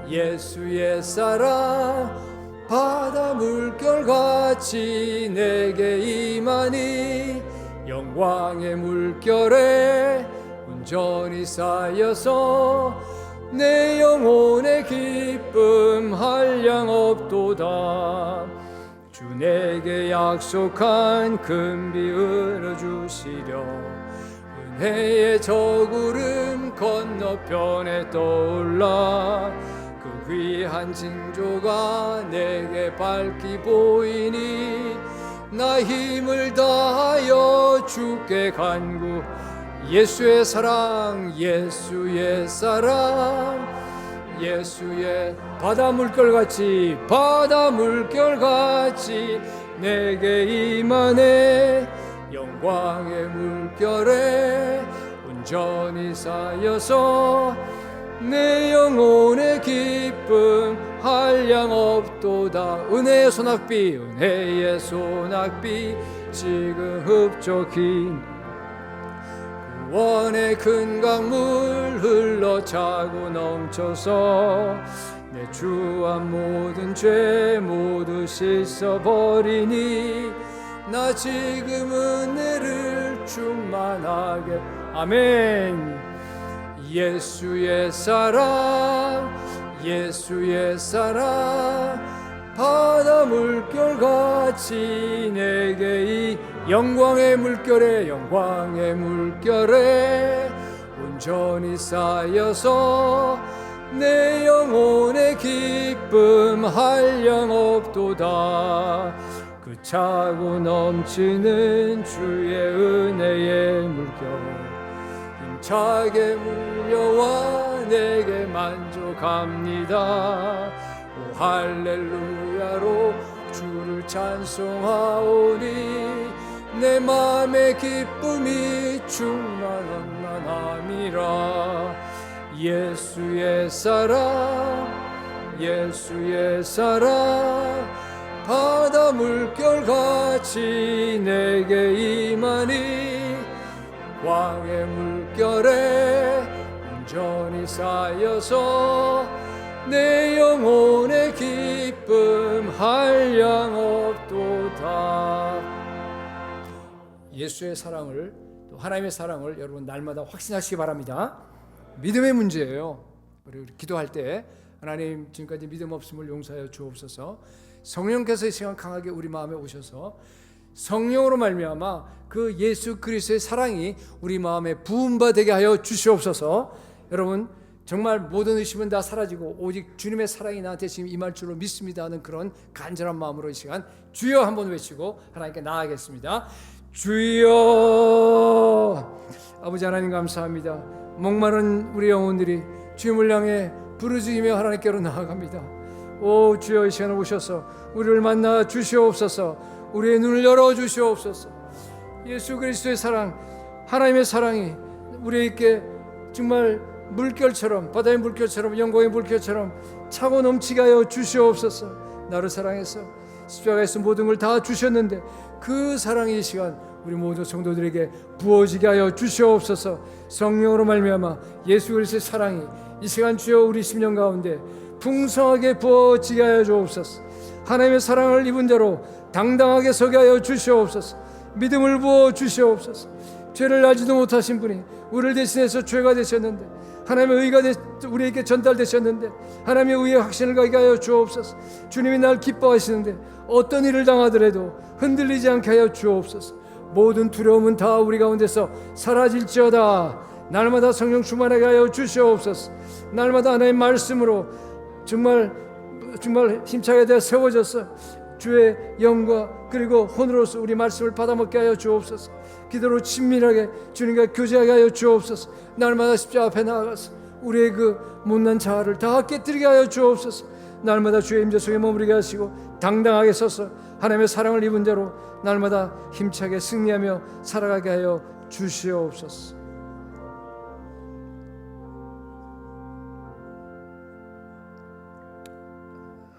예수의 사랑 바다 물결같이 내게 임하니 영광의 물결에 온전히 쌓여서 내 영혼의 기쁨 한량 없도다. 주 내게 약속한 금비 은어주시려 은혜의 저구름 건너편에 떠올라 그 귀한 징조가 내게 밝히 보이니 나 힘을 다하여 주께 간구. 예수의 사랑 예수의 사랑 예수의 바다 물결같이 내게 임하네 영광의 물결에 온전히 쌓여서 내 영혼의 기쁨 한량 없도다. 은혜의 소낙비 지금 흡족히 원의 큰 강물 흘러 차고 넘쳐서 내 주한 모든 죄 모두 씻어버리니 나 지금 은혜를 충만하게. 아멘. 예수의 사랑 바다 물결같이 내게 이 영광의 물결에 온전히 쌓여서 내 영혼의 기쁨 한량 없도다. 그 차고 넘치는 주의 은혜의 물결 힘차게 물려와 내게 만족합니다. 오 할렐루야로 주를 찬송하오니 내 맘의 기쁨이 충만한 나남이라. 예수의 사랑 바다 물결같이 내게 임하니 광의 물결에 온전히 쌓여서 내 영혼의 기쁨 한량 없도다. 예수의 사랑을 또 하나님의 사랑을 여러분 날마다 확신하시기 바랍니다. 믿음의 문제예요. 우리 기도할 때 하나님 지금까지 믿음 없음을 용서하여 주옵소서. 성령께서 이 시간 강하게 우리 마음에 오셔서 성령으로 말미암아 그 예수 그리스도의 사랑이 우리 마음에 부음받게 하여 주시옵소서. 여러분 정말 모든 의심은 다 사라지고 오직 주님의 사랑이 나한테 지금 임할 줄로 믿습니다 하는 그런 간절한 마음으로 이 시간 주여 한번 외치고 하나님께 나아가겠습니다. 주여. 아버지 하나님 감사합니다. 목마른 우리 영혼들이 주님을 향해 부르짖으며 하나님께로 나아갑니다. 오 주여 이 시간에 오셔서 우리를 만나 주시옵소서. 우리의 눈을 열어 주시옵소서. 예수 그리스도의 사랑 하나님의 사랑이 우리에게 정말 물결처럼 바다의 물결처럼 영광의 물결처럼 차고 넘치게 하여 주시옵소서. 나를 사랑해서 십자가에서 모든 걸 다 주셨는데 그 사랑이 이 시간 우리 모든 성도들에게 부어지게 하여 주시옵소서. 성령으로 말미암아 예수 그리스도의 사랑이 이 시간 주여 우리 심령 가운데 풍성하게 부어지게 하여 주옵소서. 하나님의 사랑을 입은 대로 당당하게 서게 하여 주시옵소서. 믿음을 부어 주시옵소서. 죄를 알지도 못하신 분이 우리를 대신해서 죄가 되셨는데 하나님의 의가 우리에게 전달되셨는데 하나님의 의의 확신을 가게 하여 주옵소서. 주님이 날 기뻐하시는데 어떤 일을 당하더라도 흔들리지 않게 하여 주옵소서. 모든 두려움은 다 우리 가운데서 사라질지어다. 날마다 성령 충만하게 하여 주시옵소서. 날마다 하나님의 말씀으로 정말 힘차게 되어 세워져서 주의 영과 그리고 혼으로서 우리 말씀을 받아먹게 하여 주옵소서. 기도로 친밀하게 주님과 교제하게 하여 주옵소서. 날마다 십자가 앞에 나아가서 우리의 그 못난 자아를 다 깨뜨리게 하여 주옵소서. 날마다 주의 임재 속에 머무르게 하시고 당당하게 서서 하나님의 사랑을 입은 대로 날마다 힘차게 승리하며 살아가게 하여 주시옵소서.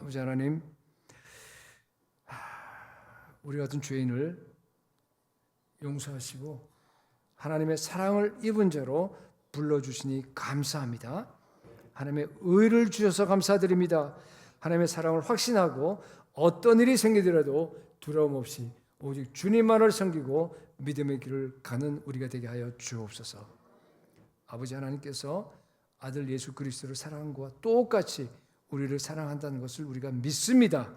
아버지 하나님, 우리 같은 죄인을 용서하시고 하나님의 사랑을 입은 죄로 불러주시니 감사합니다. 하나님의 의를 주셔서 감사드립니다. 하나님의 사랑을 확신하고 어떤 일이 생기더라도 두려움 없이 오직 주님만을 섬기고 믿음의 길을 가는 우리가 되게 하여 주옵소서. 아버지 하나님께서 아들 예수 그리스도를 사랑한 것과 똑같이 우리를 사랑한다는 것을 우리가 믿습니다.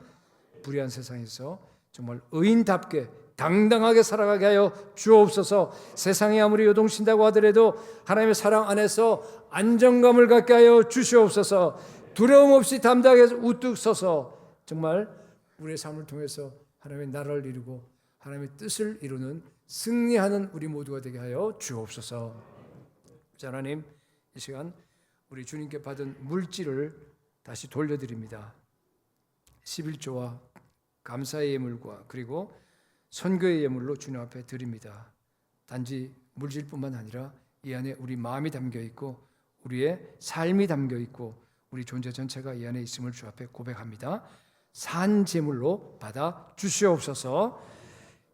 불의한 세상에서 정말 의인답게 당당하게 살아가게 하여 주옵소서. 세상이 아무리 요동친다고 하더라도 하나님의 사랑 안에서 안정감을 갖게 하여 주시옵소서. 두려움 없이 담대하게 우뚝 서서 정말 우리의 삶을 통해서 하나님의 나라를 이루고 하나님의 뜻을 이루는 승리하는 우리 모두가 되게 하여 주옵소서. 하나님, 이 시간 우리 주님께 받은 물질을 다시 돌려드립니다. 11조와 감사의 예물과 그리고 선교의 예물로 주님 앞에 드립니다. 단지 물질뿐만 아니라 이 안에 우리 마음이 담겨 있고 우리의 삶이 담겨 있고 우리 존재 전체가 이 안에 있음을 주 앞에 고백합니다. 산 제물로 받아 주시옵소서.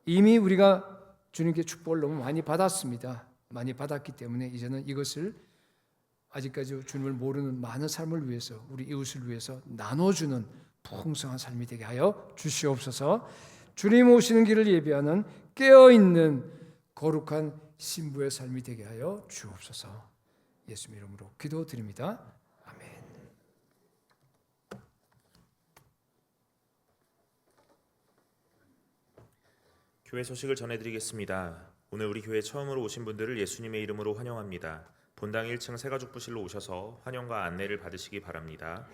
이미 우리가 주님께 축복을 너무 많이 받았습니다. 많이 받았기 때문에 이제는 이것을 아직까지 주님을 모르는 많은 삶을 위해서 우리 이웃을 위해서 나눠주는 풍성한 삶이 되게 하여 주시옵소서. 주님 오시는 길을 예비하는 깨어있는 거룩한 신부의 삶이 되게 하여 주옵소서. 예수 이름으로 기도드립니다. 아멘. 교회 소식을 전해드리겠습니다. 오늘 우리 교회 처음으로 오신 분들을 예수님의 이름으로 환영합니다. 본당 1층 새가족부실로 오셔서 환영과 안내를 받으시기 바랍니다.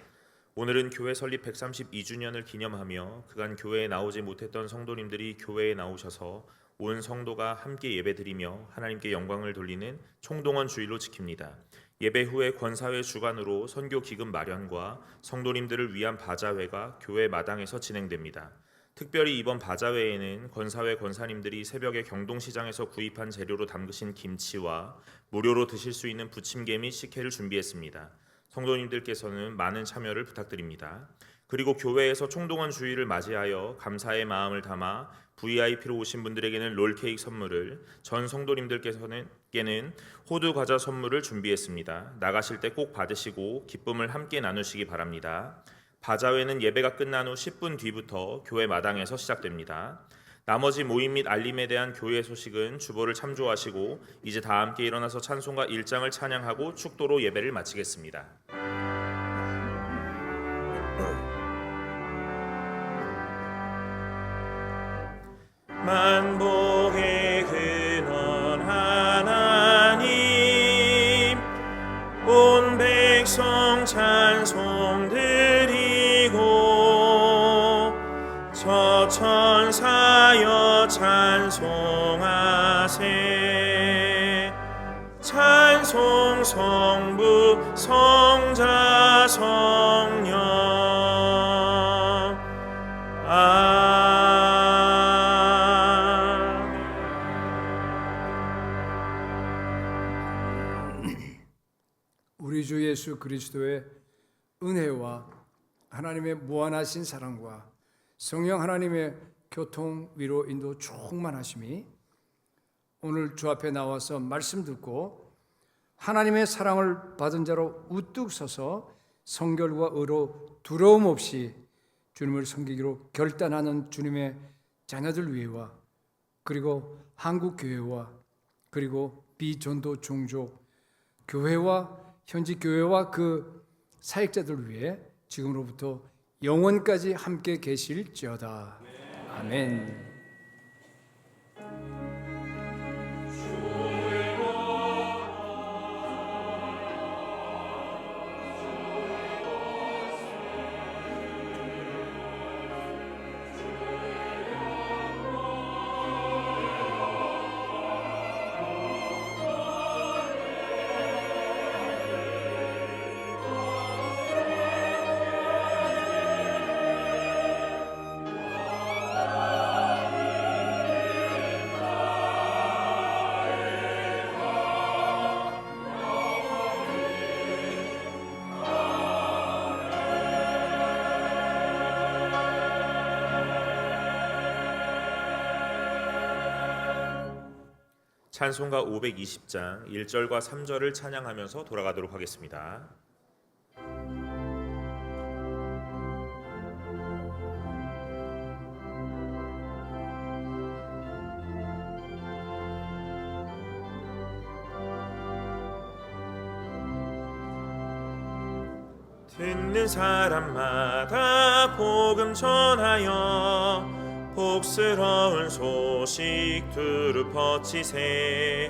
오늘은 교회 설립 132주년을 기념하며 그간 교회에 나오지 못했던 성도님들이 교회에 나오셔서 온 성도가 함께 예배드리며 하나님께 영광을 돌리는 총동원 주일로 지킵니다. 예배 후에 권사회 주관으로 선교 기금 마련과 성도님들을 위한 바자회가 교회 마당에서 진행됩니다. 특별히 이번 바자회에는 권사회 권사님들이 새벽에 경동시장에서 구입한 재료로 담그신 김치와 무료로 드실 수 있는 부침개 및 식혜를 준비했습니다. 성도님들께서는 많은 참여를 부탁드립니다. 그리고 교회에서 총동원 주일을 맞이하여 감사의 마음을 담아 VIP로 오신 분들에게는 롤케이크 선물을, 전 성도님들께서는 호두 과자 선물을 준비했습니다. 나가실 때 꼭 받으시고 기쁨을 함께 나누시기 바랍니다. 바자회는 예배가 끝난 후 10분 뒤부터 교회 마당에서 시작됩니다. 나머지 모임 및 알림에 대한 교회 소식은 주보를 참조하시고 이제 다 함께 일어나서 찬송가 1장을 찬양하고 축도로 예배를 마치겠습니다. 만복의 근원 하나님, 온 백성 찬송 드리고 저 천사여 찬송하세. 찬송 성부 성자 성령 우리 주 예수 그리스도의 은혜와 하나님의 무한하신 사랑과 성령 하나님의 교통, 위로, 인도 충만하심이 오늘 주 앞에 나와서 말씀 듣고 하나님의 사랑을 받은 자로 우뚝 서서 성결과 의로 두려움 없이 주님을 섬기기로 결단하는 주님의 자녀들 위해와 그리고 한국 교회와 그리고 비전도 종족 교회와 현지 교회와 그 사역자들 위해 지금으로부터 영원까지 함께 계실지어다. 아멘. 찬송가 520장 1절과 3절을 찬양하면서 돌아가도록 하겠습니다. 듣는 사람마다 복음 전하여 복스러운 소식 두루 퍼치세.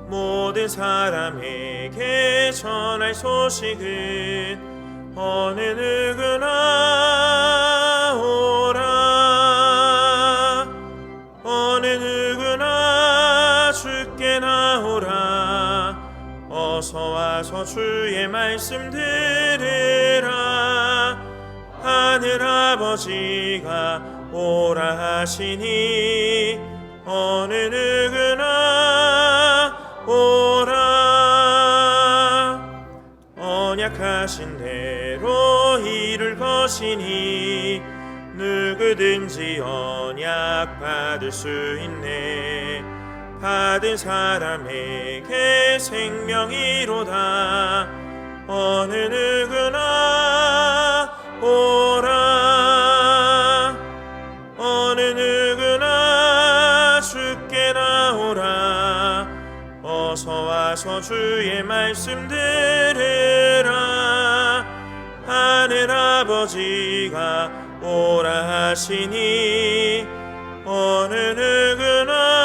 모든 사람에게 전할 소식은 어느 누구나 오라. 어느 누구나 주께 나오라. 어서 와서 주의 말씀 들으라. 하늘 아버지가 오라 하시니 어느 누구나 오라. 언약하신 대로 이룰 것이니 누구든지 언약 받을 수 있네. 받은 사람에게 생명이로다. 어느 누구나 오라. 어느 누구나 주께 나오라. 어서 와서 주의 말씀 들으라. 하늘 아버지가 오라 하시니 어느 누구나